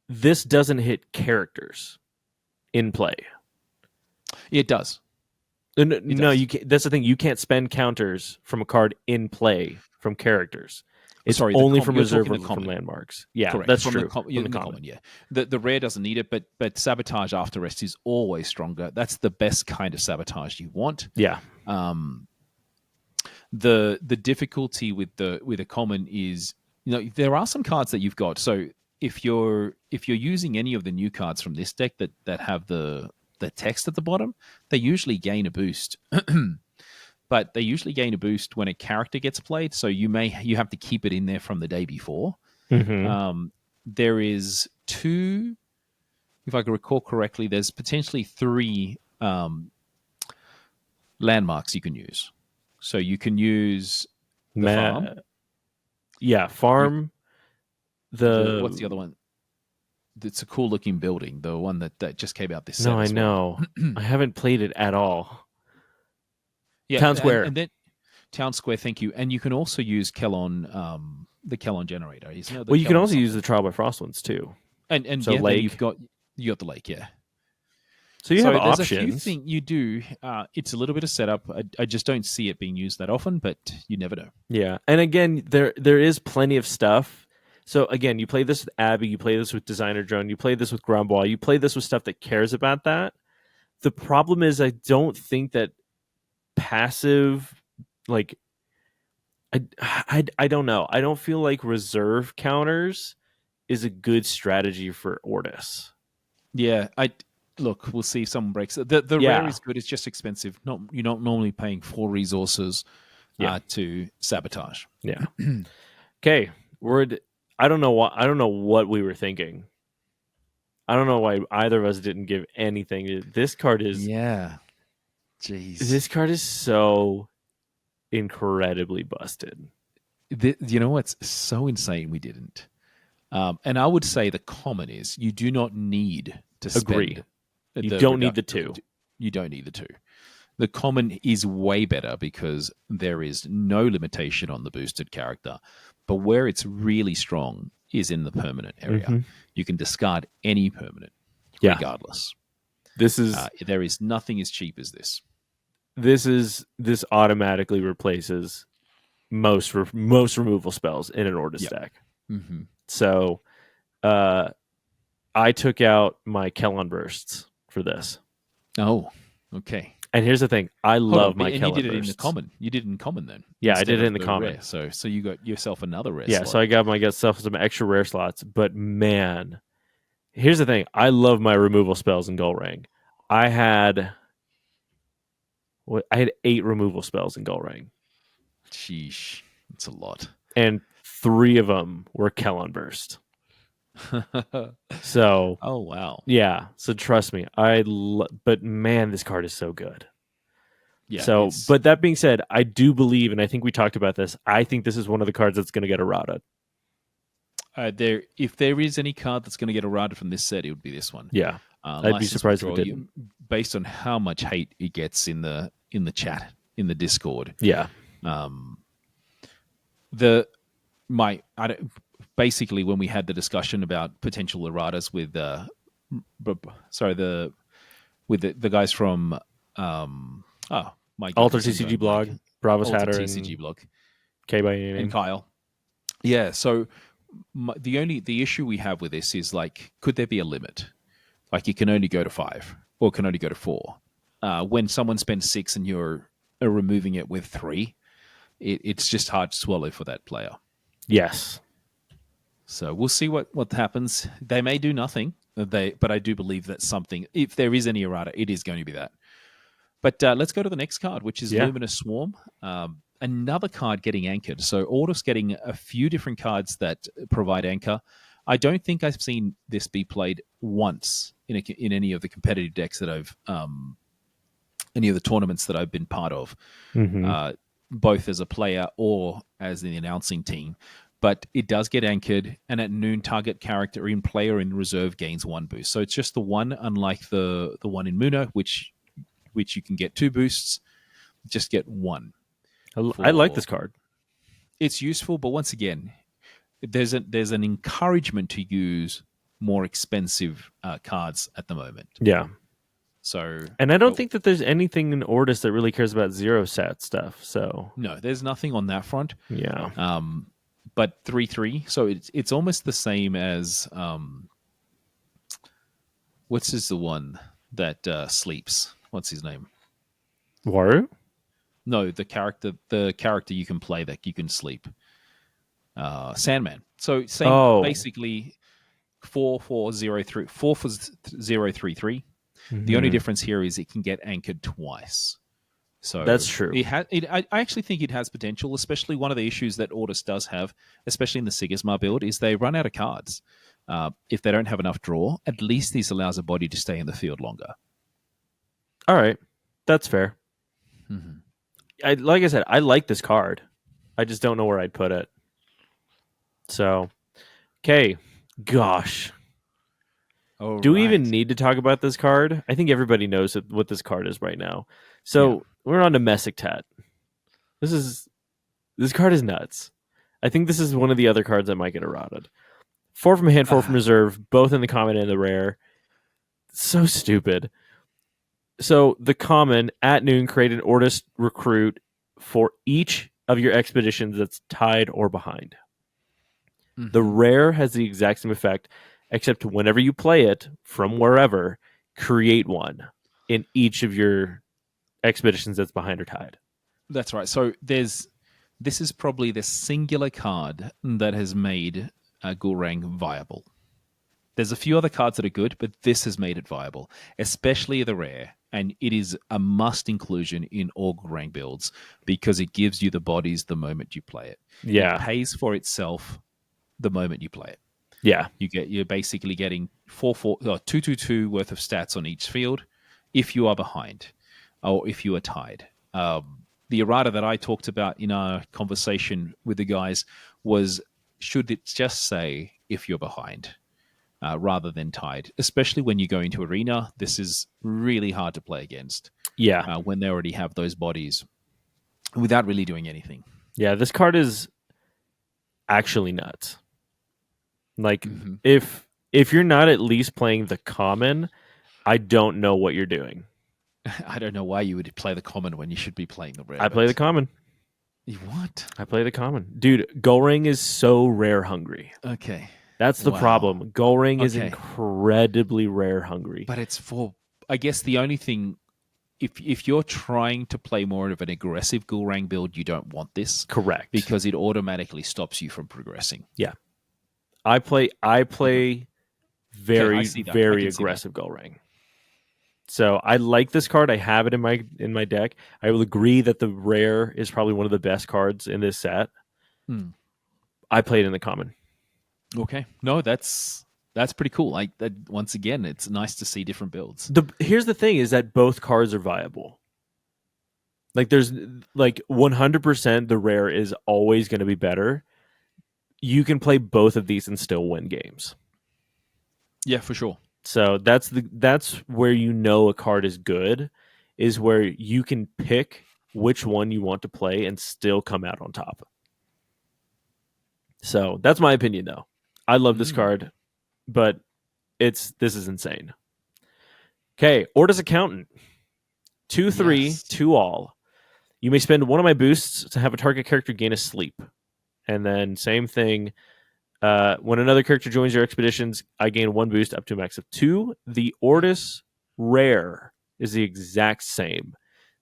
this doesn't hit characters in play. It does. No, you can't. That's the thing. You can't spend counters from a card in play from characters. It's only from reserve or from landmarks. Yeah, correct. That's from true. The common, yeah. The rare doesn't need it, but sabotage after rest is always stronger. That's the best kind of sabotage you want. Yeah. The difficulty with the common is, there are some cards that you've got. So if you're using any of the new cards from this deck that have the text at the bottom, they usually gain a boost. But they usually gain a boost when a character gets played, so you have to keep it in there from the day before. There is 2, if I can recall correctly, there's potentially 3 landmarks you can use. So you can use the farm. Yeah, farm. What's the other one? It's a cool looking building, the one that just came out this set. No, I know. I haven't played it at all. Yeah, Town Square. And then Town Square, thank you. And you can also use Kelon, the Kelon generator. You can also use the Trial by Frost ones too. And so yeah, lake. you got the lake, yeah. So you have there's options. A few things you do. It's a little bit of setup. I just don't see it being used that often, but you never know. Yeah, and again, there is plenty of stuff. So again, you play this with Abby, you play this with Designer Drone, you play this with Grumble, you play this with stuff that cares about that. The problem is, I don't think that passive, like, I don't know. I don't feel like reserve counters is a good strategy for Ordis. Yeah, look, we'll see if someone breaks it. The rare is good. It's just expensive. You're not normally paying 4 resources to sabotage. Yeah. Okay, I don't know what we were thinking. I don't know why either of us didn't give anything. This card is Jeez. This card is so incredibly busted. You know what's so insane we didn't? And I would say the common is you do not need to spend. Agree. You don't need the 2. You don't need the 2. The common is way better because there is no limitation on the boosted character. But where it's really strong is in the permanent area. You can discard any permanent, regardless. There is nothing as cheap as this. This automatically replaces most removal spells in an Ordis deck. So, I took out my Kelon bursts for this. Oh, okay. And here's the thing: I love my Kelon bursts. You did it in the common. You did it in common then. Yeah, I did it in the common. Rare. So you got yourself another rare. Yeah, slot. so I got myself some extra rare slots. But man, here's the thing: I love my removal spells in Gull Ring. I had 8 removal spells in Gull Ring. Sheesh. It's a lot. And 3 of them were Kellon Burst. So, oh, wow. Yeah. So trust me, but man, this card is so good. Yeah. So, but that being said, I do believe, and I think we talked about this, I think this is one of the cards that's going to get errata. If there is any card that's going to get errata from this set, it would be this one. Yeah. I'd be surprised if it didn't. Based on how much hate it gets in the chat, in the Discord. Yeah. Basically when we had the discussion about potential erratas with the guys from Alter TCG blog, Bravos Hatter, TCG blog, K by name, and Kyle. Yeah, so the issue we have with this is like, could there be a limit? Like you can only go to 5 or can only go to 4. When someone spends 6 and you're removing it with 3, it's just hard to swallow for that player. Yes. So we'll see what happens. They may do nothing, but I do believe that something, if there is any errata, it is going to be that. But let's go to the next card, which is Luminous Swarm. Another card getting anchored. So Ordis getting a few different cards that provide anchor. I don't think I've seen this be played once in any of the competitive decks that I've, any of the tournaments that I've been part of, both as a player or as the announcing team. But it does get anchored, and at noon, target character in player in reserve gains 1 boost. So it's just the one, unlike the one in Muna, which you can get 2 boosts. Just get 1. I like this card. It's useful, but once again, there's an encouragement to use more expensive cards at the moment. Yeah. So, and I don't think that there's anything in Ordis that really cares about 0 sat stuff. So no, there's nothing on that front. Yeah. But 3/3, so it's almost the same as what's the one that sleeps? What's his name? Waru? No, the character you can play that you can sleep. Sandman. So same, basically 4/0/3, 4/0/3/3. The only difference here is it can get anchored twice. So that's true. I actually think it has potential, especially one of the issues that Ordis does have, especially in the Sigismar build, is they run out of cards. If they don't have enough draw, at least this allows a body to stay in the field longer. All right. That's fair. Like I said, I like this card. I just don't know where I'd put it. So, okay. Gosh. Do we even need to talk about this card? I think everybody knows what this card is right now. So we're on to Messick Tat. This card is nuts. I think this is one of the other cards that might get errated. 4 from hand, 4 from reserve, both in the common and the rare. So stupid. So the common, at noon, create an Ordis recruit for each of your expeditions that's tied or behind. The rare has the exact same effect, except whenever you play it from wherever, create one in each of your expeditions that's behind or tied. That's right. So this is probably the singular card that has made Gulrang viable. There's a few other cards that are good, but this has made it viable, especially the rare. And it is a must inclusion in all Gulrang builds because it gives you the bodies the moment you play it. Yeah. It pays for itself the moment you play it. Yeah. You're basically getting 2/2 worth of stats on each field if you are behind or if you are tied. The errata that I talked about in our conversation with the guys was, should it just say if you're behind rather than tied, especially when you go into arena. This is really hard to play against. Yeah. When they already have those bodies without really doing anything. Yeah, this card is actually nuts. Like, if you're not at least playing the common, I don't know what you're doing. I don't know why you would play the common when you should be playing the rare. I play the common. What? I play the common. Dude, Gulrang is so rare hungry. Okay. That's the problem. Gulrang is incredibly rare hungry. But it's for, I guess the only thing, if you're trying to play more of an aggressive Gulrang build, you don't want this. Correct. Because it automatically stops you from progressing. Yeah. I play very aggressive Gulrang. So I like this card. I have it in my deck. I will agree that the rare is probably one of the best cards in this set. I played in the common. Okay. No, that's pretty cool. Like that, once again, it's nice to see different builds. Here's the thing: is that both cards are viable. Like there's like 100% the rare is always going to be better. You can play both of these and still win games. Yeah, for sure. So that's where you know a card is good, is where you can pick which one you want to play and still come out on top. So that's my opinion, though. I love this card, but this is insane. Okay, Ordis Accountant. 2/3, 2 all. You may spend one of my boosts to have a target character gain a sleep. And then same thing. When another character joins your expeditions, I gain 1 boost up to a max of 2. The Ordis rare is the exact same.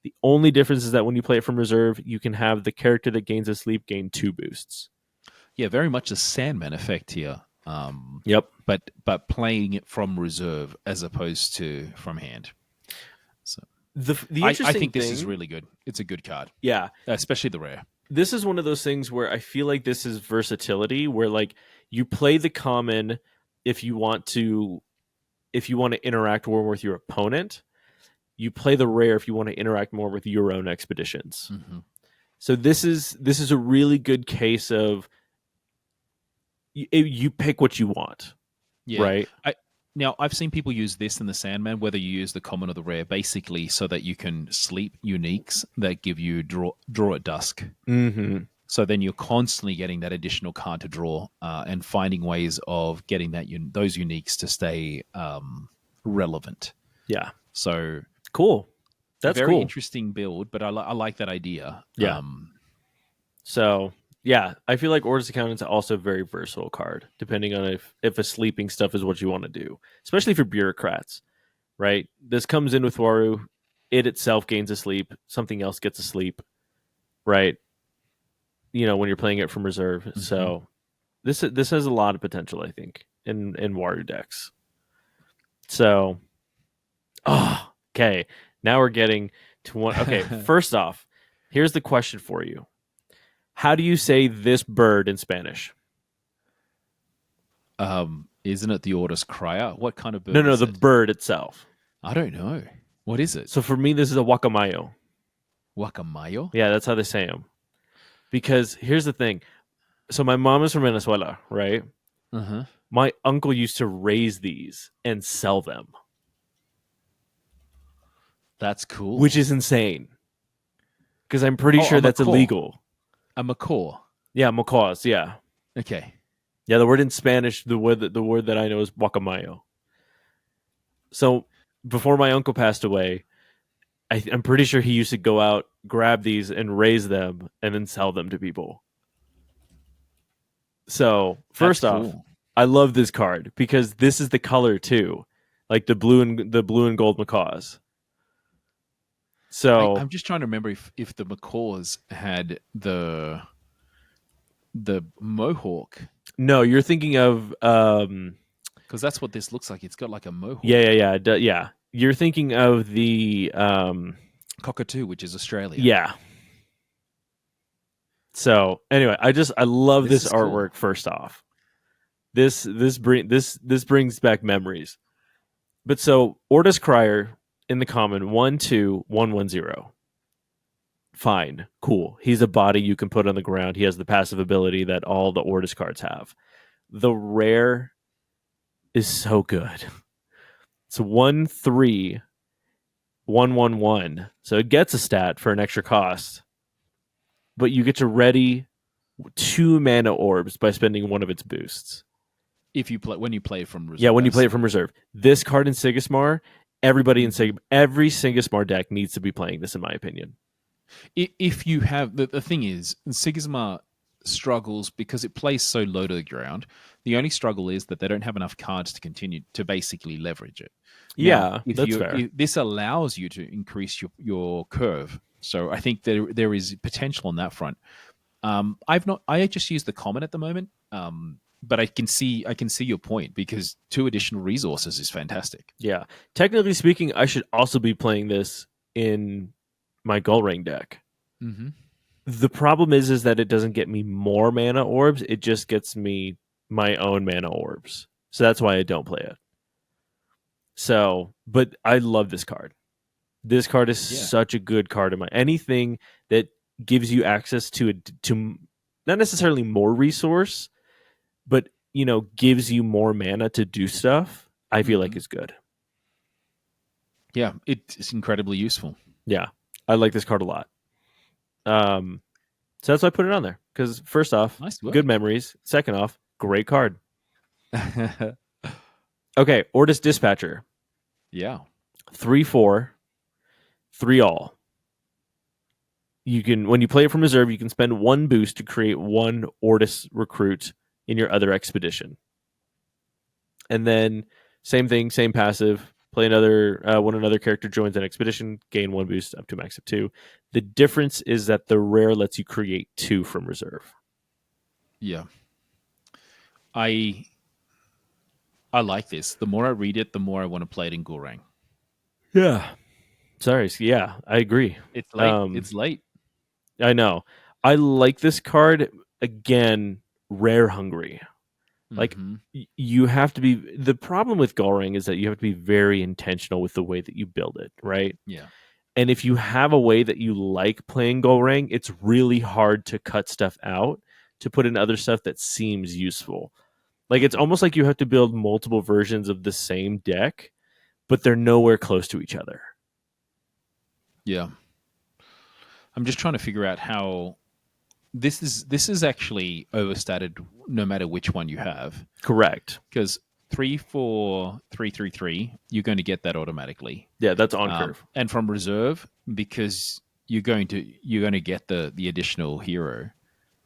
The only difference is that when you play it from reserve, you can have the character that gains a sleep gain 2 boosts. Yeah, very much a Sandman effect here. Yep. But playing it from reserve as opposed to from hand. So the interesting I think thing, this is really good. It's a good card. Yeah. Especially the rare. This is one of those things where I feel like this is versatility, where like you play the common if you want to interact more with your opponent. You play the rare if you want to interact more with your own expeditions. Mm-hmm. So this is a really good case of you pick what you want. Yeah. Right? Now, I've seen people use this in the Sandman, whether you use the common or the rare, basically so that you can sleep uniques that give you draw at dusk. Mm-hmm. So then you're constantly getting that additional card to draw and finding ways of getting those uniques to stay relevant. Yeah. So cool. That's very cool. interesting build, but I like that idea. Yeah. So yeah, I feel like Ordis Accountant's also a very versatile card, depending on if a sleeping stuff is what you want to do, especially for bureaucrats, right? This comes in with Waru. It itself gains a sleep. Something else gets a sleep, right? You know, when you're playing it from reserve. Mm-hmm. So this has a lot of potential, I think, in Waru decks. So, okay. Now we're getting to one. Okay, first off, here's the question for you. How do you say this bird in Spanish? Isn't it the Ordis crier? What kind of bird? No, the bird itself. I don't know. What is it? So for me, this is a guacamayo. Guacamayo? Yeah, that's how they say them. Because here's the thing. So my mom is from Venezuela, right? Uh-huh. My uncle used to raise these and sell them. That's cool. Which is insane. Because I'm pretty sure that's illegal. A macaw. Yeah, macaws, yeah. Okay. Yeah, the word in Spanish, the word that I know is guacamayo. So before my uncle passed away, I'm pretty sure he used to go out, grab these, and raise them, and then sell them to people. So first off, I love this card because this is the color too, like the blue and gold macaws. So I'm just trying to remember if the macaws had the mohawk. No, you're thinking of because that's what this looks like. It's got like a mohawk. Yeah. You're thinking of the cockatoo, which is Australia. Yeah. So anyway, I love this artwork. Cool. First off, this brings back memories. But so Ordis Crier in the common 1/2/1/1/0. Fine, cool. He's a body you can put on the ground. He has the passive ability that all the Ordis cards have. The rare is so good. It's 1/3/1/1/1. So it gets a stat for an extra cost. But you get to ready 2 mana orbs by spending one of its boosts. When you play from reserve. Yeah, when you play it from reserve. This card in Sigismar, every Sigismar deck needs to be playing this, in my opinion. If you have the thing is, Sigismar struggles because it plays so low to the ground. The only struggle is that they don't have enough cards to continue to basically leverage it. Now, that's fair. This allows you to increase your curve. So I think there is potential on that front. I just use the common at the moment. but I can see your point, because 2 additional resources is fantastic. Yeah. Technically speaking, I should also be playing this in my Gullring deck. Mm-hmm. The problem is that it doesn't get me more mana orbs. It just gets me my own mana orbs. So that's why I don't play it. So, but I love this card. This card is such a good card in my anything that gives you access to not necessarily more resource, but gives you more mana to do stuff. I feel like it's good. Yeah, it's incredibly useful. Yeah, I like this card a lot. So that's why I put it on there, because first off, good memories. Second off, great card. Okay, Ordis Dispatcher. Yeah. 3/4, 3 all. You can, when you play it from reserve, you can spend 1 boost to create 1 Ordis recruit in your other expedition. And then same thing, same passive. Play another when another character joins an expedition, gain 1 boost up to a max of 2. The difference is that the rare lets you create 2 from reserve. Yeah. I like this. The more I read it, the more I want to play it in Gullring. Yeah. Sorry. Yeah, I agree. It's late. It's late. I know. I like this card. Again, rare hungry. Like, you have to be... The problem with Gullring is that you have to be very intentional with the way that you build it, right? Yeah. And if you have a way that you like playing Gullring, it's really hard to cut stuff out to put in other stuff that seems useful. Like, it's almost like you have to build multiple versions of the same deck, but they're nowhere close to each other. Yeah. I'm just trying to figure out how... This is actually overstated no matter which one you have. Correct. Because 3/4 3/3/3, you're going to get that automatically. Yeah, that's on curve. And from reserve, because you're going to get the additional hero.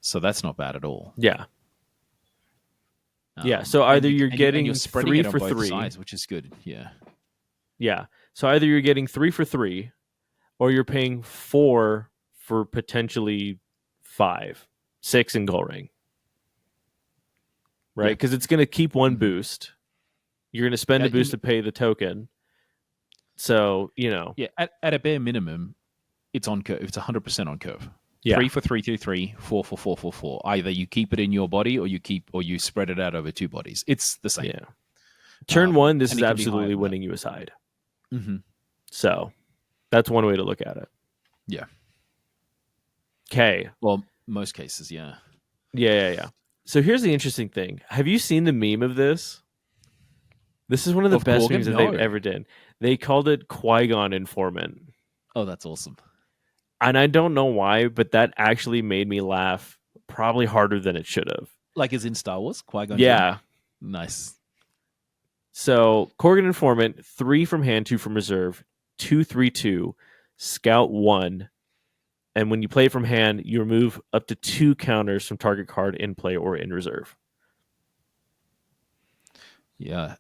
So that's not bad at all. Yeah. Yeah, so either you're getting 3 for 3, sides, which is good. Yeah. Yeah. So either you're getting 3 for 3, or you're paying 4 for potentially 5, 6 in Gullring. Right? Because it's going to keep 1 boost. You're going to spend a boost to pay the token. So, Yeah, at a bare minimum, it's on curve. It's 100% on curve. Yeah. 3 for 3/3/3, 4 for 4/4/4. Either you keep it in your body, or you spread it out over 2 bodies. It's the same. Yeah. Turn 1, this is absolutely winning you a side. Mm-hmm. So that's one way to look at it. Yeah. Okay. Well, most cases, yeah. Yeah. So here's the interesting thing. Have you seen the meme of this? This is one of the best memes that they've ever done. They called it Qui-Gon Informant. Oh, that's awesome. And I don't know why, but that actually made me laugh probably harder than it should have. Like as in Star Wars? Qui-Gon? Yeah. Nice. So, Korgan Informant, 3 from hand, 2 from reserve, 2/3/2, Scout 1. And when you play it from hand, you remove up to 2 counters from target card in play or in reserve. Yeah.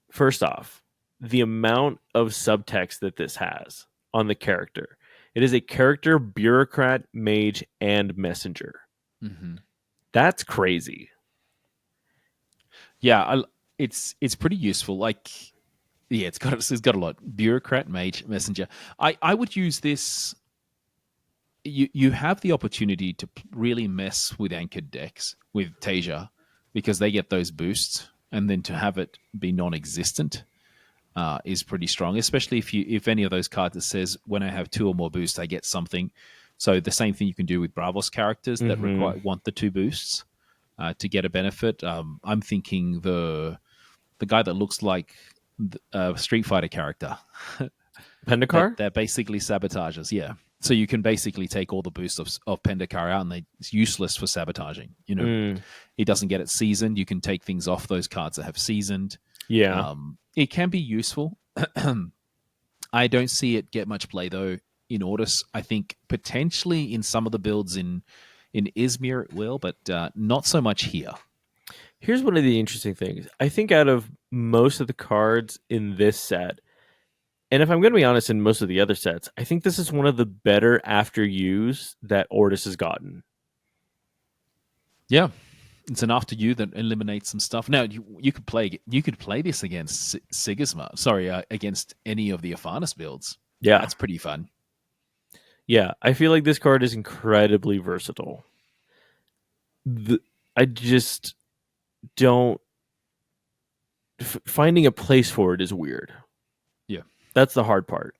First off, the amount of subtext that this has on the character. It is a character, bureaucrat, mage, and messenger. Mm-hmm. That's crazy. Yeah, it's pretty useful. Like, yeah, it's got a lot. Bureaucrat, mage, messenger. I would use this. You have the opportunity to really mess with anchored decks with Tasia, because they get those boosts, and then to have it be non-existent is pretty strong. Especially if any of those cards that says when I have 2 or more boosts, I get something. So the same thing you can do with Bravos characters that want the 2 boosts to get a benefit. I'm thinking the guy that looks like a Street Fighter character, Pendekar, that basically sabotages. Yeah. So you can basically take all the boosts of Pendekar out, and it's useless for sabotaging. It doesn't get it seasoned. You can take things off those cards that have seasoned. Yeah. It can be useful. I don't see it get much play, though, in Ordis. I think potentially in some of the builds in Izmir it will, but not so much here. Here's one of the interesting things. I think out of most of the cards in this set, and if I'm going to be honest, in most of the other sets, I think this is one of the better after use that Ordis has gotten. Yeah. It's an after you that eliminates some stuff. Now you could play this against Sigismund. Sorry, against any of the Aphanis builds. Yeah, that's pretty fun. Yeah, I feel like this card is incredibly versatile. I just don't. Finding a place for it is weird. Yeah, that's the hard part.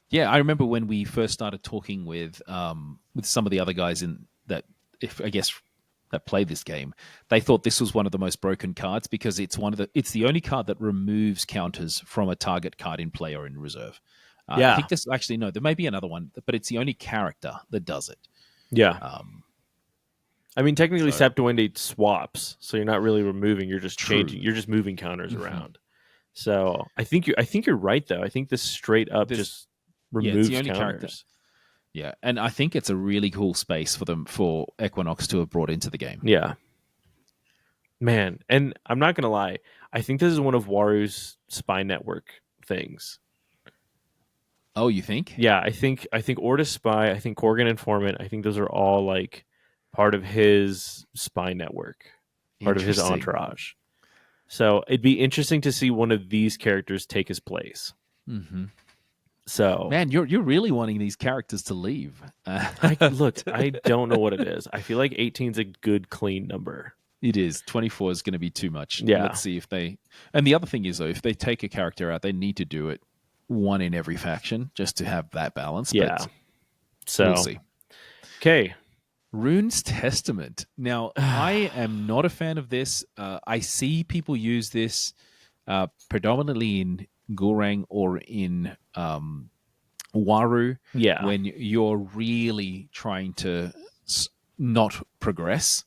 Yeah, I remember when we first started talking with some of the other guys that played this game. They thought this was one of the most broken cards because it's the only card that removes counters from a target card in play or in reserve. I think this actually there may be another one, but it's the only character that does it. Yeah. I mean, technically, Septuende swaps, so you're not really removing. You're just changing. You're just moving counters around. So I think you're right though. I think this straight up just removes counters. Character. Yeah, and I think it's a really cool space for Equinox to have brought into the game. Yeah, man, and I'm not gonna lie. I think this is one of Waru's spy network things. Oh, you think? Yeah, I think Ordis spy. I think Korgan informant. I think those are all like part of his spy network, part of his entourage. So it'd be interesting to see one of these characters take his place. Mm-hmm. So, man, you're really wanting these characters to leave. I don't know what it is. I feel like 18 is a good, clean number. It is. 24 is going to be too much. Yeah. Let's see if they... And the other thing is, though, if they take a character out, they need to do it one in every faction just to have that balance. Yeah. But so, we'll see. Okay. Rune's Testament. Now, I am not a fan of this. I see people use this predominantly in Gurang or in Waru, when you're really trying to not progress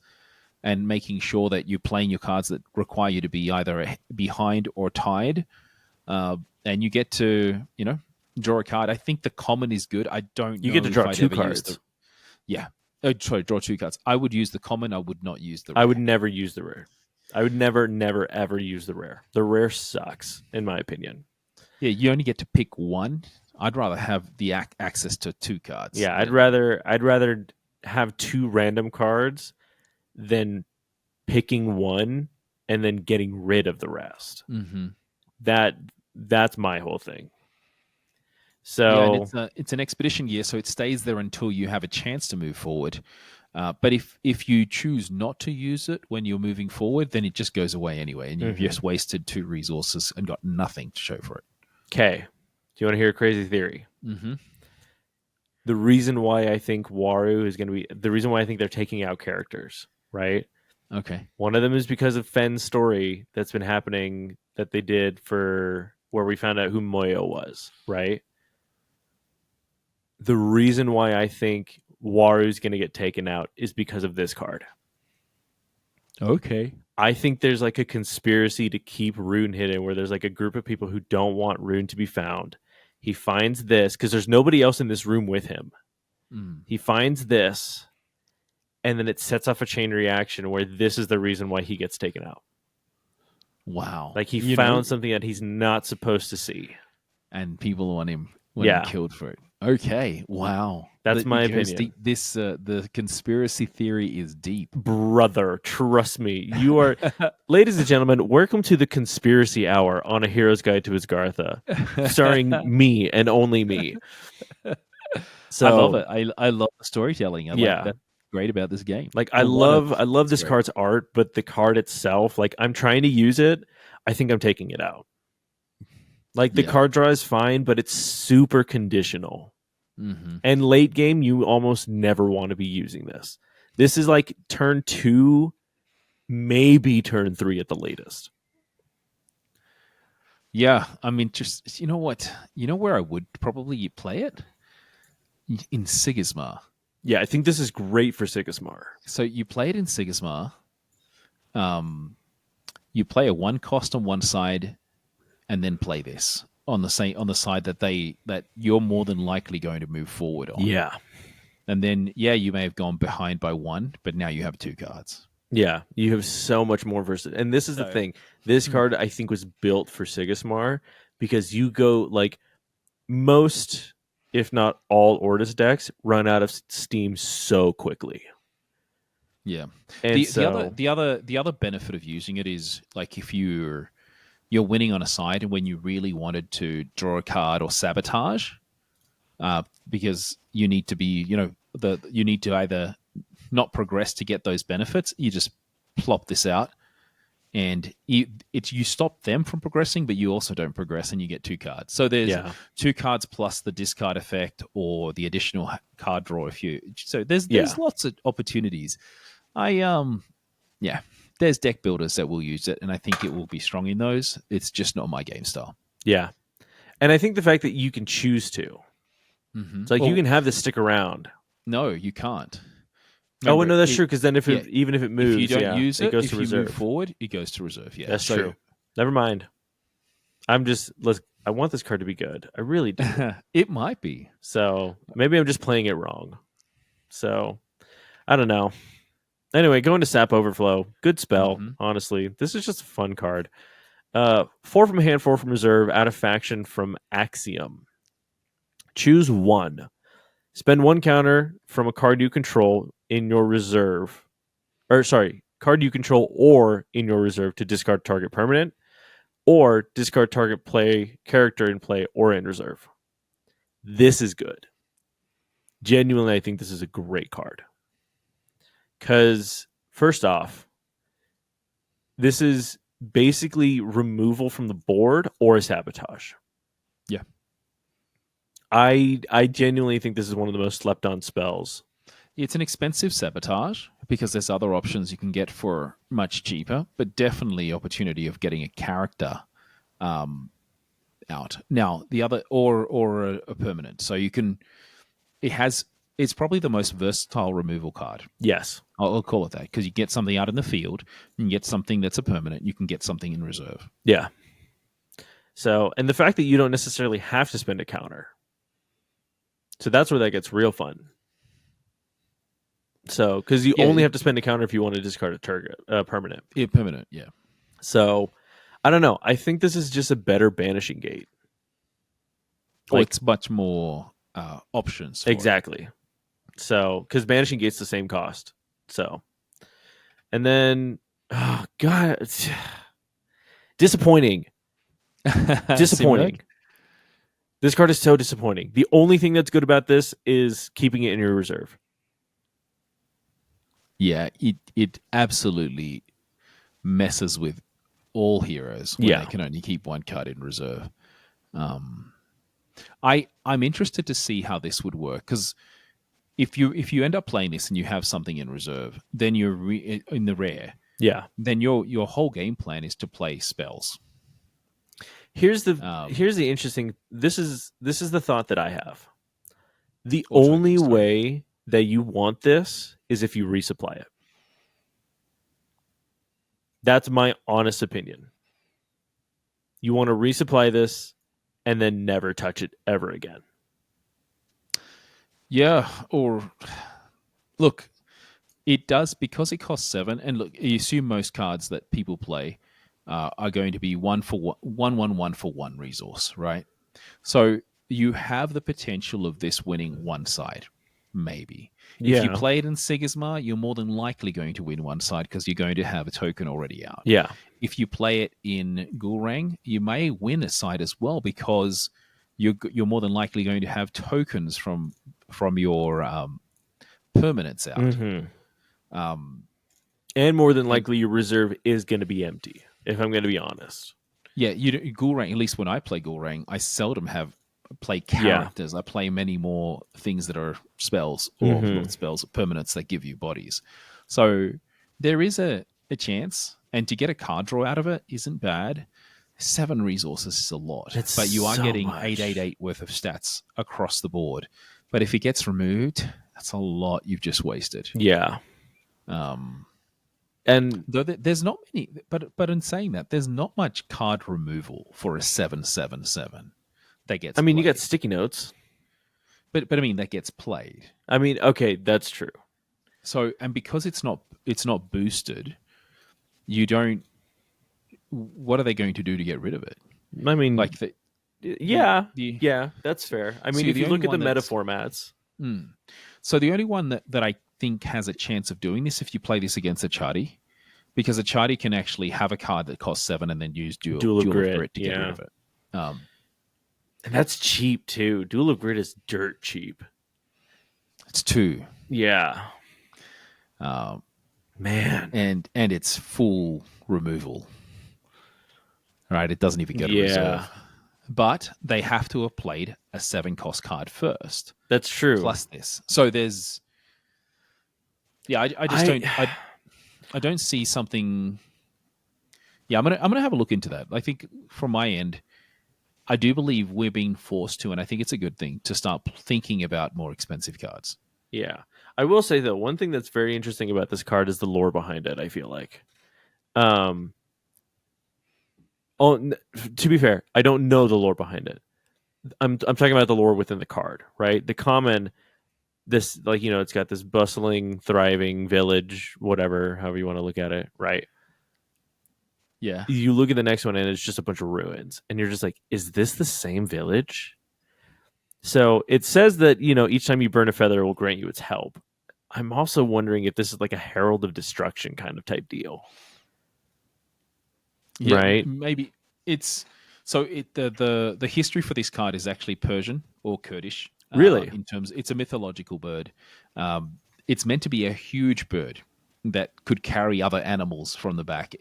and making sure that you're playing your cards that require you to be either behind or tied, and you get to draw a card. I think the common is good. I don't. You get to draw two cards. Draw two cards. I would use the common. I would not use the rare. I would never use the rare. I would never, ever use the rare. The rare sucks, in my opinion. Yeah, you only get to pick one. I'd rather have the access to two cards. Yeah, I'd rather have two random cards than picking one and then getting rid of the rest. Mm-hmm. That's my whole thing. So it's an expedition gear, so it stays there until you have a chance to move forward. But if you choose not to use it when you're moving forward, then it just goes away anyway, and you've just wasted 2 resources and got nothing to show for it. Okay. Do you want to hear a crazy theory? Mm-hmm. The reason why I think Waru is going to be... The reason why I think they're taking out characters, right? Okay. One of them is because of Fenn's story that's been happening that they did for... Where we found out who Moyo was, right? The reason why I think Waru's going to get taken out is because of this card. Okay. I think there's like a conspiracy to keep Rune hidden where there's like a group of people who don't want Rune to be found. He finds this because there's nobody else in this room with him. He finds this, and then it sets off a chain reaction where this is the reason why he gets taken out. Wow. Like he found something that he's not supposed to see. And people want him killed for it. Okay. Wow. That's my opinion. The conspiracy theory is deep. Brother, trust me. You are... Ladies and gentlemen, welcome to the Conspiracy Hour on A Hero's Guide to Asgartha, starring me and only me. So, I love it. I love the storytelling. That's great about this game. Like I love this card's art, but the card itself, like I'm trying to use it. I think I'm taking it out. Like the card draw is fine, but it's super conditional. Mm-hmm. And late game, you almost never want to be using this. This is like turn 2, maybe turn 3 at the latest. Yeah, I mean, just you know what? You know where I would probably play it? In Sigismar. Yeah, I think this is great for Sigismar. So you play it in Sigismar. You play a 1 cost on one side, and then play this on the side that you're more than likely going to move forward on. Yeah. And then you may have gone behind by 1, but now you have 2 cards. Yeah, you have so much more versatility. And this is the thing. This card I think was built for Sigismar because you go like most, if not all Ordis decks run out of steam so quickly. Yeah. And so, The other benefit of using it is like if you're winning on a side and when you really wanted to draw a card or sabotage, because you need to be, you need to either not progress to get those benefits. You just plop this out, and you stop them from progressing, but you also don't progress, and you get 2 cards. So there's yeah, 2 cards plus the discard effect or the additional card draw. There's yeah, lots of opportunities. Yeah, there's deck builders that will use it, and I think it will be strong in those. It's just not my game style. yeah. And I think the fact that you can choose to, it's like you Well, can have this stick around. no, you can't. Oh, Remember, no, that's true. Because then yeah, even if it if you moves, don't yeah, use it it, goes if to you reserve. move forward, it goes to reserve. Yeah, That's true. Never mind. I want this card to be good. I really do. It might be. So maybe I'm just playing it wrong. So I don't know. Anyway, going to Sap Overflow. Good spell, honestly. This is just a fun card. 4 from hand, 4 from reserve, out of faction from Axiom. Choose 1. Spend 1 counter from a card you control in your reserve. Card you control or in your reserve to discard target permanent, or discard target character in play or in reserve. This is good. Genuinely, I think this is a great card. Because, first off, this is basically removal from the board or a sabotage. Yeah. I genuinely think this is one of the most slept on spells. It's an expensive sabotage because there's other options you can get for much cheaper, but definitely opportunity of getting a character out. Now, the other or a permanent. So you can it's probably the most versatile removal card. Yes. I'll call it that because you get something out in the field, you can get something that's a permanent, you can get something in reserve. Yeah. So, and the fact that you don't necessarily have to spend a counter. So that's where that gets real fun. So, because you only have to spend a counter if you want to discard a target, permanent. Yeah, permanent, yeah. So, I don't know. I think this is just a better banishing gate. It's much more options. Exactly. So, because banishing gate's the same cost. So, and then, oh god, it's disappointing. Disappointing. This card is so disappointing. The only thing that's good about this is keeping it in your reserve. Yeah, it absolutely messes with all heroes when they can only keep 1 card in reserve. I'm interested to see how this would work because if you end up playing this and you have something in reserve, then you're in the rare. Yeah. Then your whole game plan is to play spells. Here's the interesting. This is the thought that I have. The only way that you want this is if you resupply it. That's my honest opinion. You want to resupply this and then never touch it ever again. Yeah, or look, it does because it costs 7. And look, you assume most cards that people play are going to be 1 for 1 for 1 resource, right? So you have the potential of this winning one side, maybe. Yeah. If you play it in Sigismar, you're more than likely going to win one side because you're going to have a token already out. Yeah. If you play it in Gulrang, you may win a side as well because you're more than likely going to have tokens from your permanents out. Mm-hmm. And more than likely, your reserve is going to be empty, if I'm going to be honest. Yeah, Gulrang, at least when I play Gulrang, I seldom play characters. Yeah. I play many more things that are spells or not spells, permanents that give you bodies. So there is a chance, and to get a card draw out of it isn't bad. 7 resources is a lot, but you are getting 888 worth of stats across the board. But if it gets removed, that's a lot you've just wasted. Yeah. And though there's not many, but in saying that, there's not much card removal for a 7/7/7 that gets. I mean, played. You got sticky notes, but I mean that gets played. I mean, okay, that's true. So, and because it's not boosted, you don't. What are they going to do to get rid of it? I mean, like yeah, that's fair. I mean, if you look at the meta formats. So the only one that I think has a chance of doing this if you play this against a Chardy, because a Chardy can actually have a card that costs 7 and then use Duel of Grit to get rid of it. And that's cheap too. Duel of Grit is dirt cheap. It's 2. Yeah. Man. And it's full removal. Right? It doesn't even go to reserve. But they have to have played a 7-cost card first. That's true. Plus this. So there's... Yeah, I don't see something... Yeah, I'm gonna have a look into that. I think from my end, I do believe we're being forced to, and I think it's a good thing, to start thinking about more expensive cards. Yeah. I will say, though, one thing that's very interesting about this card is the lore behind it, I feel like. To be fair, I don't know the lore behind it. I'm talking about the lore within the card, right? The common, this, like, you know, it's got this bustling, thriving village, whatever, however you want to look at it, right? Yeah. You look at the next one and it's just a bunch of ruins. And you're just like, is this the same village? So it says that, you know, each time you burn a feather, it will grant you its help. I'm also wondering if this is like a Herald of Destruction kind of type deal. Yeah, right? Maybe it's so. The history for this card is actually Persian or Kurdish. Really, in terms, it's a mythological bird. It's meant to be a huge bird that could carry other animals from the back.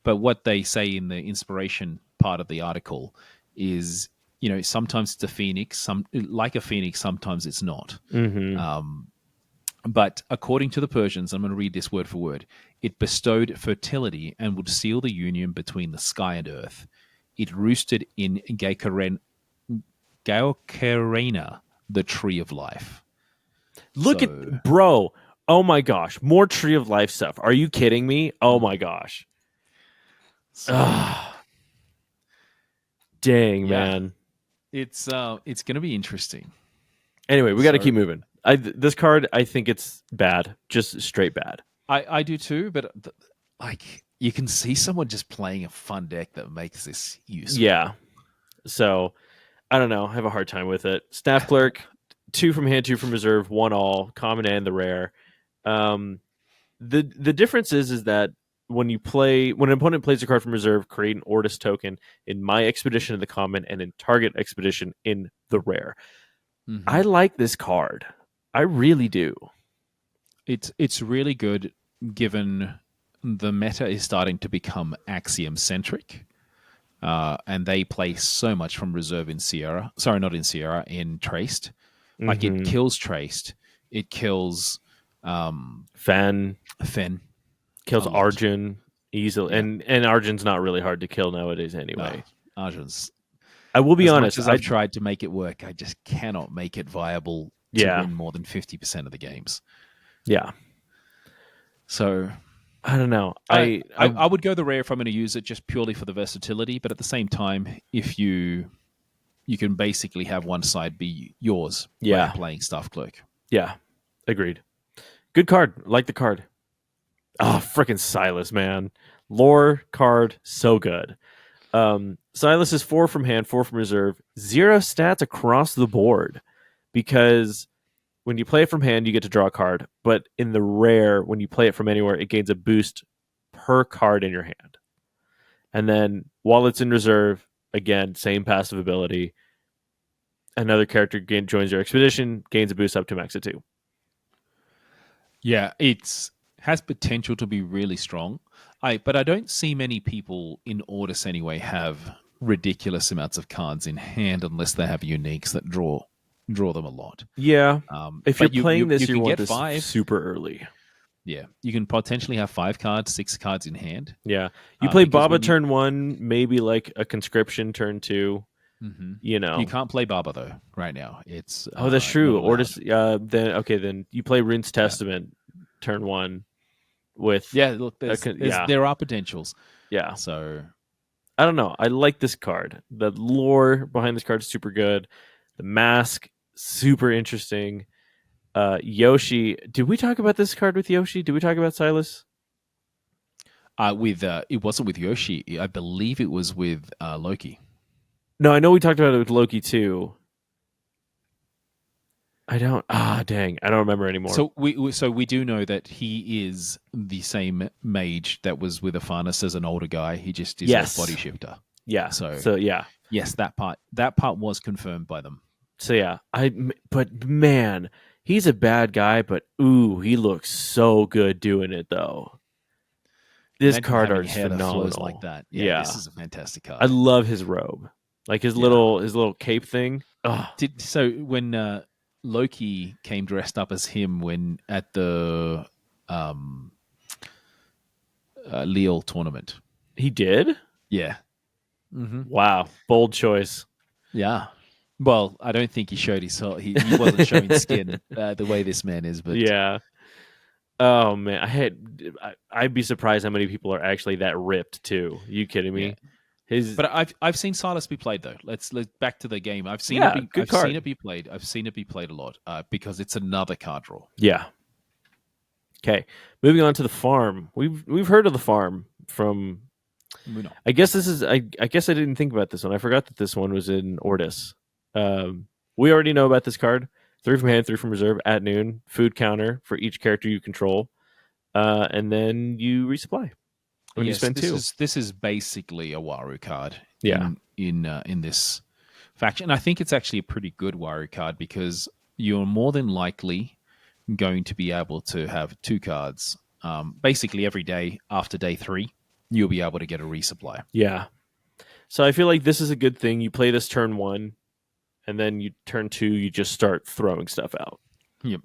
But what they say in the inspiration part of the article is, you know, sometimes it's a phoenix, like a phoenix, sometimes it's not. Mm-hmm. But according to the Persians, I'm going to read this word for word, it bestowed fertility and would seal the union between the sky and earth. It roosted in Gaokarena, the tree of life. Look at, bro, oh my gosh, more tree of life stuff. Are you kidding me? Oh my gosh. Dang, man. It's going to be interesting. Anyway, we got to keep moving. This card, I think it's bad, just straight bad. I do too, but like you can see someone just playing a fun deck that makes this useful. Yeah. So I don't know. I have a hard time with it. Staff Clerk, 2 from hand, 2 from reserve, 1 all, common and the rare. The difference is that when an opponent plays a card from reserve, create an Ordis token in my expedition in the common and in target expedition in the rare. Mm-hmm. I like this card. I really do. It's really good given the meta is starting to become Axiom centric. And they play so much from reserve in Sierra. Sorry, not in Sierra, in Traced. Like it kills Traced. It kills Fen. Kills Arjun easily. Yeah. And Arjun's not really hard to kill nowadays anyway. No, Arjun's... I will be honest. As I've tried to make it work, I just cannot make it viable to win more than 50% of the games. Yeah. So I don't know. I would go the rare if I'm going to use it just purely for the versatility, but at the same time, if you can basically have one side be yours by playing Staff Clerk. Yeah. Agreed. Good card. Like the card. Oh, freaking Silas, man. Lore card, so good. Silas is 4 from hand, 4 from reserve, 0 stats across the board, because when you play it from hand, you get to draw a card, but in the rare, when you play it from anywhere, it gains a boost per card in your hand. And then while it's in reserve, again, same passive ability. Another character joins your expedition, gains a boost up to max of 2. Yeah, it has potential to be really strong. But I don't see many people in Ordis anyway have ridiculous amounts of cards in hand unless they have uniques that draw them a lot. Yeah. If you're playing this, you want this 5 super early. Yeah. You can potentially have 5 cards, 6 cards in hand. Yeah. You play Baba turn 1, maybe like a conscription turn 2. Mm-hmm. You know. You can't play Baba though right now. It's that's true. Ordis then you play Rin's Testament turn 1 with look, there are potentials. Yeah. So I don't know. I like this card. The lore behind this card is super good. The mask, super interesting. Yoshi. Did we talk about this card with Yoshi? Did we talk about Silas? It wasn't with Yoshi. I believe it was with Loki. No, I know we talked about it with Loki too. I don't. Dang, I don't remember anymore. So we do know that he is the same mage that was with Aphanis as an older guy. He just is Yes. a body shifter. Yeah. So yeah. Yes, that part was confirmed by them. So yeah, but man, he's a bad guy, but ooh, he looks so good doing it though. This card art is phenomenal. Like that. Yeah, this is a fantastic card. I love his robe, like his little cape thing. So when Loki came dressed up as him when at the Leal tournament, he did. Yeah. Mm-hmm. Wow, bold choice. Yeah. Well, I don't think he showed his soul. He wasn't showing skin the way this man is, but yeah. Oh man, I'd be surprised how many people are actually that ripped too. Are you kidding me? Yeah. But I've seen Silas be played though. Let's back to the game. I've seen seen it be played. I've seen it be played a lot because it's another card draw. Yeah. Okay, moving on to the farm. We've heard of the farm from. I guess this is. I guess I didn't think about this one. I forgot that this one was in Ordis. We already know about this card. 3 from hand, 3 from reserve at noon. Food counter for each character you control, and then you resupply when you spend 2. This is basically a Waru card. Yeah. In this faction, I think it's actually a pretty good Waru card because you're more than likely going to be able to have 2 cards. Basically, every day after day 3, you'll be able to get a resupply. Yeah. So I feel like this is a good thing. You play this turn 1. And then you turn 2, you just start throwing stuff out. Yep.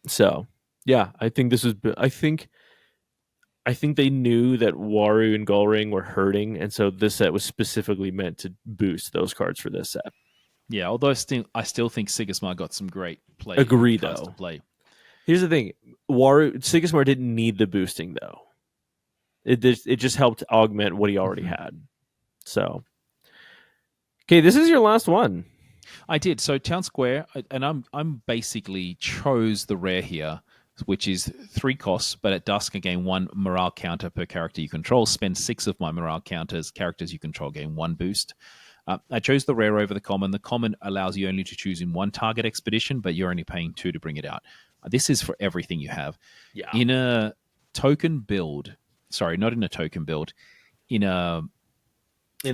So, yeah, I think this was. I think they knew that Waru and Gullring were hurting, and so this set was specifically meant to boost those cards for this set. Yeah, although I still think Sigismar got some great play. Agree, though. To play. Here's the thing: Sigismar didn't need the boosting, though. It just helped augment what he already had. So. Okay, this is your last one. I did. So Town Square, and I'm basically chose the rare here, which is 3 costs, but at dusk I gain 1 morale counter per character you control. Spend 6 of my morale counters. Characters you control gain 1 boost. I chose the rare over the common. The common allows you only to choose in 1 target expedition, but you're only paying 2 to bring it out. This is for everything you have. Yeah. In a token build, sorry, not in a token build, in a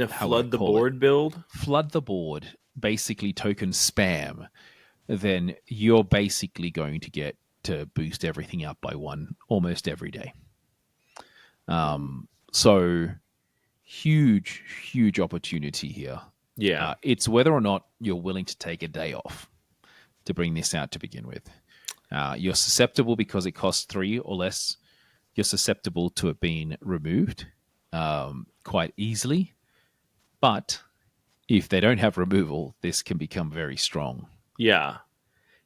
flood the board build? Flood the board, basically token spam, then you're basically going to get to boost everything up by 1 almost every day. So huge opportunity here. Yeah. It's whether or not you're willing to take a day off to bring this out to begin with. You're susceptible because it costs 3 or less. You're susceptible to it being removed quite easily. But if they don't have removal, this can become very strong. Yeah.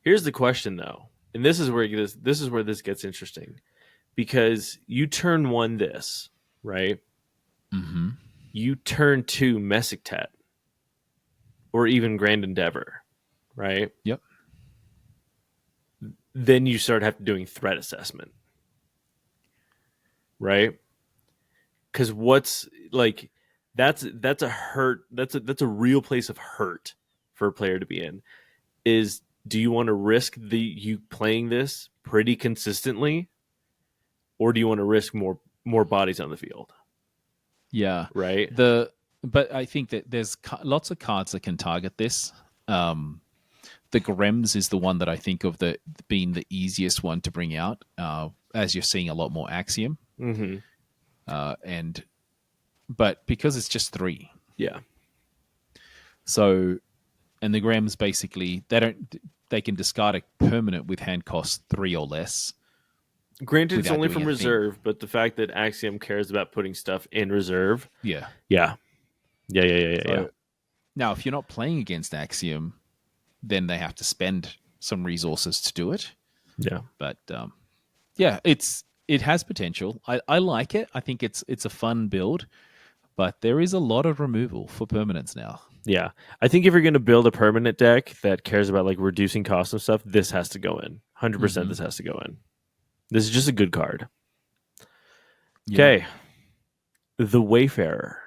Here's the question, though, and this is where this gets interesting, because you turn 1 this, right? Mm-hmm. You turn 2 Messictet, or even Grand Endeavor, right? Yep. Then you start doing threat assessment, right? Because what's like. That's a hurt. That's a real place of hurt for a player to be in. Is do you want to risk you playing this pretty consistently, or do you want to risk more bodies on the field? Yeah, right. But I think that there's lots of cards that can target this. The Grems is the one that I think of being the easiest one to bring out, as you're seeing a lot more Axiom. Mm-hmm. But because it's just 3. Yeah. So, and the Grems basically, they can discard a permanent with hand cost 3 or less. Granted, it's only from reserve, but the fact that Axiom cares about putting stuff in reserve. Yeah. Yeah. Now, if you're not playing against Axiom, then they have to spend some resources to do it. Yeah. But, it has potential. I like it. I think it's a fun build. But there is a lot of removal for permanents now. Yeah. I think if you're going to build a permanent deck that cares about like reducing cost and stuff, this has to go in. 100% This has to go in. This is just a good card. Okay. Yeah. The Wayfarer.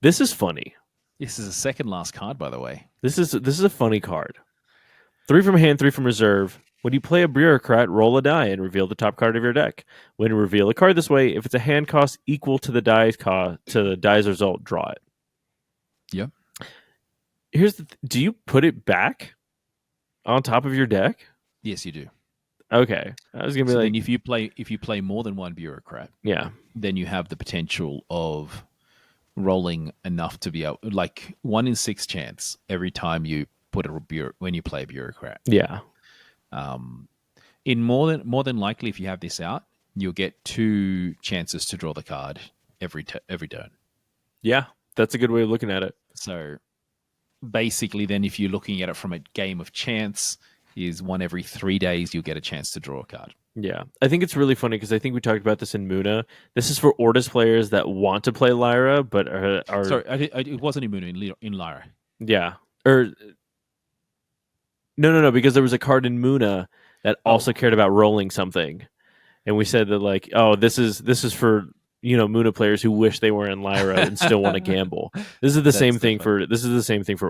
This is funny. This is a second last card, by the way. This is a funny card. 3 from hand, 3 from reserve. When you play a bureaucrat, roll a die and reveal the top card of your deck. When you reveal a card this way, if it's a hand cost equal to the die's result, draw it. Yep. Do you put it back on top of your deck? Yes, you do. Okay, I was gonna be then if you play more than one bureaucrat, then you have the potential of rolling enough to be able, like 1 in 6 chance every time you put when you play a bureaucrat. Yeah. In more than likely, if you have this out, you'll get 2 chances to draw the card every turn. Yeah, that's a good way of looking at it. So basically, then if you're looking at it from a game of chance, is 1 every 3 days you'll get a chance to draw a card. Yeah, I think it's really funny because I think we talked about this in Muna. This is for Ordis players that want to play Lyra, but are sorry, it wasn't in Muna, in Lyra. Yeah, or no, because there was a card in Muna that also cared about rolling something, and we said that like, oh, this is for Muna players who wish they were in Lyra and still want to gamble. This is the same thing for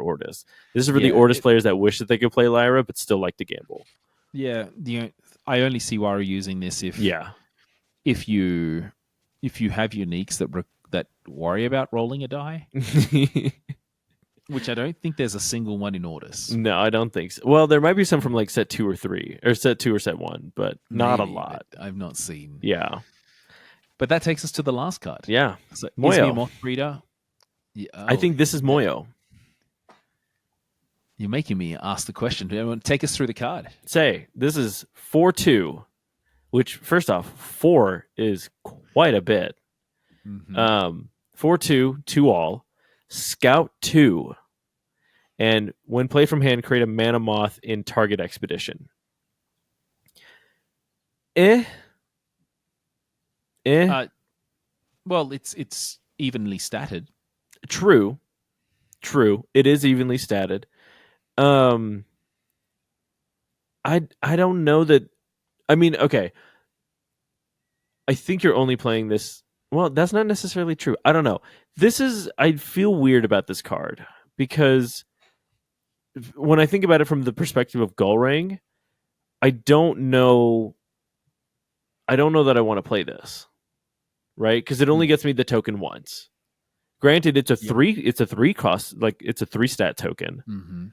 Ordis. This is for the Ordis players that wish that they could play Lyra but still like to gamble. Yeah, I only see why we're using this if you have uniques that worry about rolling a die, which I don't think there's a single one in Ordis. No, I don't think so. Well, there might be some from like set 2 or 3, or set 2 or set 1, but not a lot. I've not seen. Yeah. But that takes us to the last card. Yeah. So, Moyo. Moth Breeder. Yeah, I think this is Moyo. You're making me ask the question. Do you want to take us through the card? This is 4/2, which, first off, 4 is quite a bit. 4/2, 2 all. Scout 2. And when played from hand, create a mana moth in target expedition. Well, it's evenly statted. True. It is evenly statted. I don't know that. I mean, okay. I think you're only playing this. Well, that's not necessarily true. I don't know. I feel weird about this card because when I think about it from the perspective of Gullring, I don't know that I want to play this. Right? Because it only gets me the token once. Granted, it's a 3. It's a 3 cost. Like it's a 3 stat token. Mm-hmm.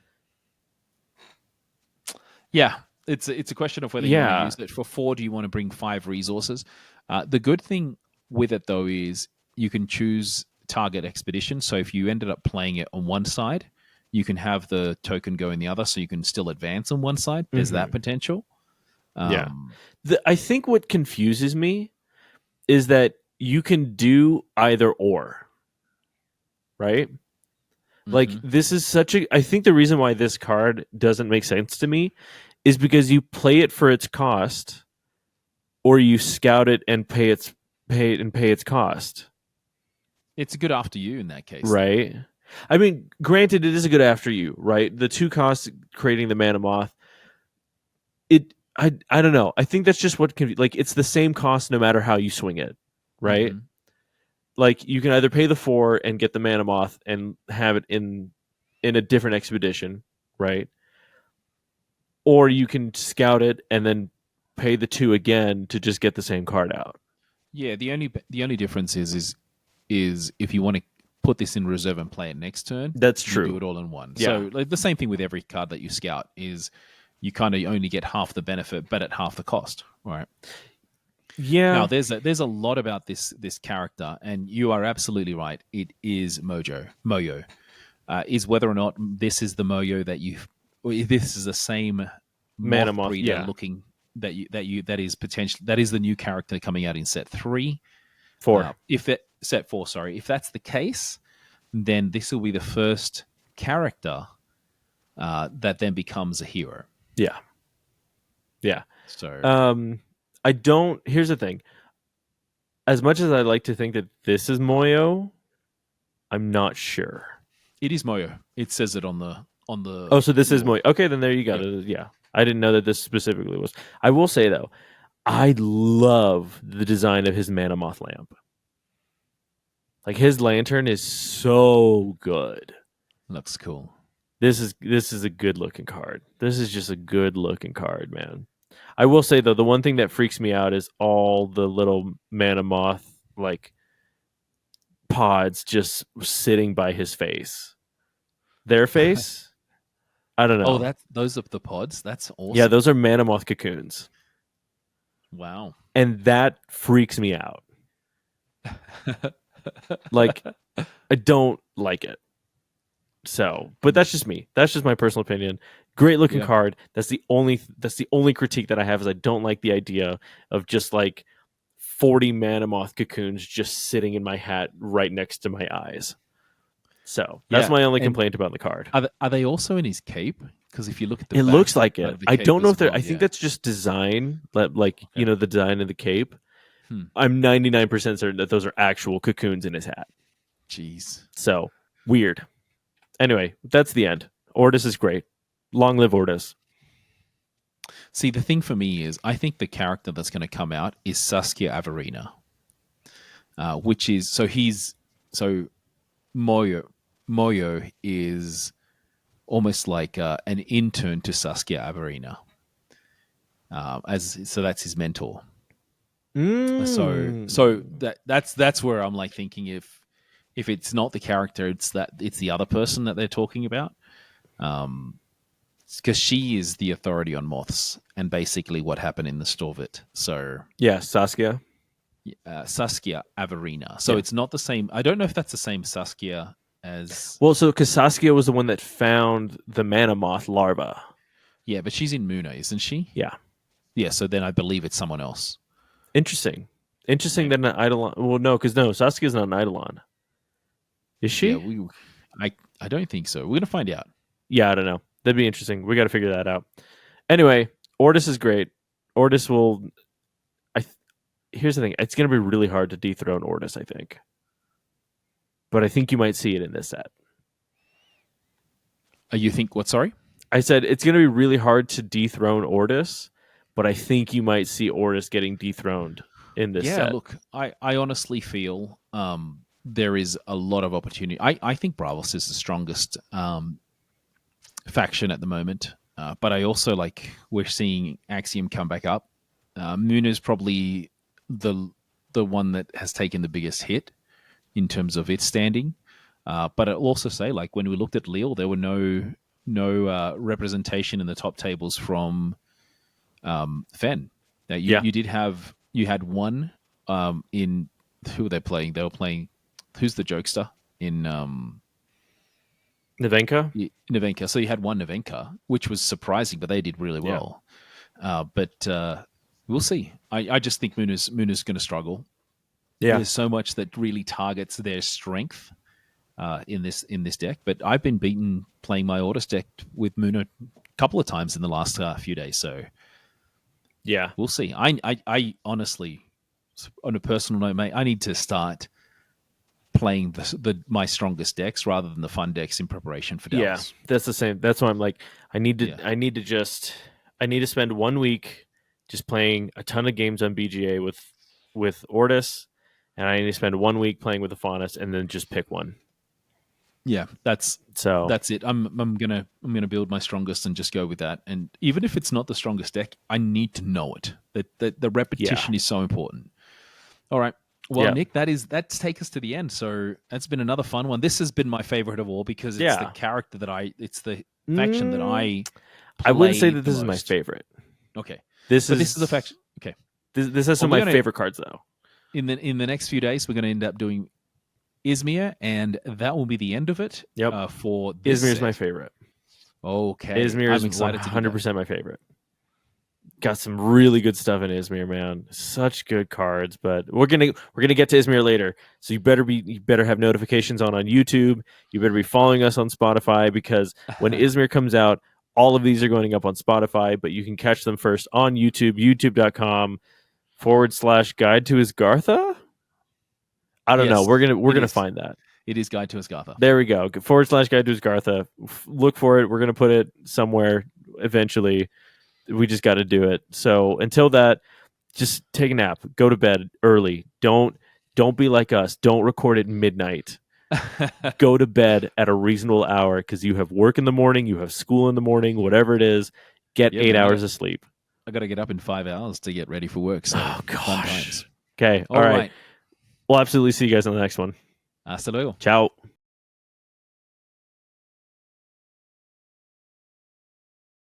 Yeah, it's a question of whether you want to use it for 4. Do you want to bring 5 resources? The good thing with it though is you can choose target expedition. So if you ended up playing it on one side, you can have the token go in the other, so you can still advance on one side. There's that potential. I think what confuses me is that you can do either or, right? Like this is I think the reason why this card doesn't make sense to me is because you play it for its cost, or you scout it and pay its cost. It's a good after you in that case, right? I mean, granted, it is a good after you, right? The 2 costs creating the mana moth. I don't know. I think that's just what can like. It's the same cost no matter how you swing it, right? Like you can either pay the 4 and get the mana moth and have it in a different expedition, right? Or you can scout it and then pay the 2 again to just get the same card out. Yeah, the only difference is if you want to put this in reserve and play it next turn. That's true. You do it all in one. Yeah. So like, the same thing with every card that you scout is you kind of only get half the benefit, but at half the cost, right? Yeah. Now there's a lot about this character, and you are absolutely right. It is Moyo. Is whether or not this is the Moyo this is the same mana moth moth breeder looking that is the new character coming out in set 3. 4. Set 4, sorry. If that's the case, then this will be the first character that then becomes a hero. Yeah. So here's the thing. As much as I like to think that this is Moyo, I'm not sure. It is Moyo. It says it on the Oh, so this is Moyo. Okay, then there you go. Yeah. I didn't know that this specifically was. I will say though, I love the design of his mana moth lamp. Like his lantern is so good. Looks cool. This is a good looking card. This is just a good looking card, man. I will say though, the one thing that freaks me out is all the little mana moth like pods just sitting by his face. Their face? I don't know. Those are the pods. That's awesome. Yeah, those are mana moth cocoons. Wow. And that freaks me out. Like, I don't like it. So, but that's just me. That's just my personal opinion. Great looking card. That's the only critique that I have is I don't like the idea of just like 40 mana moth cocoons just sitting in my hat right next to my eyes. So that's my only complaint about the card. Are they also in his cape? Because if you look at the it back, looks like it. I don't know if they're. well, I think that's just design, like you know, the design of the cape. I'm 99% certain that those are actual cocoons in his hat. Jeez. So weird. Anyway, that's the end. Ordis is great. Long live Ordis. See, the thing for me is, I think the character that's going to come out is Saskia Averina, which is so Moyo is almost like an intern to Saskia Averina, so that's his mentor. So that's where I'm like thinking if it's not the character, it's the other person that they're talking about, because she is the authority on moths and basically what happened in the Storvit. So yeah, Saskia Averina. So it's not the same. I don't know if that's the same Saskia as so because Saskia was the one that found the mana moth larva. Yeah, but she's in Muna, isn't she? Yeah. So then I believe it's someone else. Interesting that an Eidolon. Well, no, because Saskia's not an Eidolon. Is she? Yeah, I don't think so. We're gonna find out. Yeah, I don't know. That'd be interesting. We got to figure that out. Anyway, Ordis is great. Ordis will. Here's the thing. It's gonna be really hard to dethrone Ordis, I think. But I think you might see it in this set. You think what? Sorry, I said it's gonna be really hard to dethrone Ordis, but I think you might see Ordis getting dethroned in this set. Yeah, look, I honestly feel there is a lot of opportunity. I think Bravos is the strongest faction at the moment, but I also we're seeing Axiom come back up. Muna is probably the one that has taken the biggest hit in terms of its standing. But I'll also say, when we looked at Lille, there were no representation in the top tables from Fen. Now you had one in who were they playing? They were playing who's the jokester in Nevenka? Nevenka. So you had one Nevenka, which was surprising, but they did really well. But we'll see. I just think Muna's going to struggle. Yeah. There's so much that really targets their strength in this deck. But I've been beaten playing my Ordis deck with Muna a couple of times in the last few days. So yeah, we'll see. I honestly, on a personal note, mate, I need to start playing my strongest decks rather than the fun decks in preparation for Dallas. Yeah, that's the same. That's why I'm like, I need to spend 1 week just playing a ton of games on BGA with Ordis, and I need to spend 1 week playing with the Faunus, and then just pick one. Yeah, that's it. I'm gonna build my strongest and just go with that. And even if it's not the strongest deck, I need to know it. That the repetition is so important. All right. Well, Nick, that's take us to the end. So that's been another fun one. This has been my favorite of all because it's the character it's the faction that I wouldn't say that this is my favorite. Okay. This is the faction. Okay. This has some of my favorite cards though. In the next few days, we're going to end up doing Izmir, and that will be the end of it. Yep. For this Izmir is my favorite. Okay. Izmir is 100% my favorite. Got some really good stuff in Izmir, man. Such good cards, but we're gonna get to Izmir later. So you better have notifications on YouTube. You better be following us on Spotify because when Izmir comes out, all of these are going up on Spotify, but you can catch them first on YouTube, youtube.com/guide to Asgartha. I don't know. We're gonna find that. It is Guide to Asgartha. There we go. /guide to Asgartha. Look for it. We're gonna put it somewhere eventually. We just got to do it. So until that, just take a nap. Go to bed early. Don't be like us. Don't record at midnight. Go to bed at a reasonable hour because you have work in the morning, you have school in the morning, whatever it is. Get 8 man, hours of sleep. I got to get up in 5 hours to get ready for work. So Oh, fun gosh. times. Okay. All right. We'll absolutely see you guys on the next one. Hasta luego. Ciao.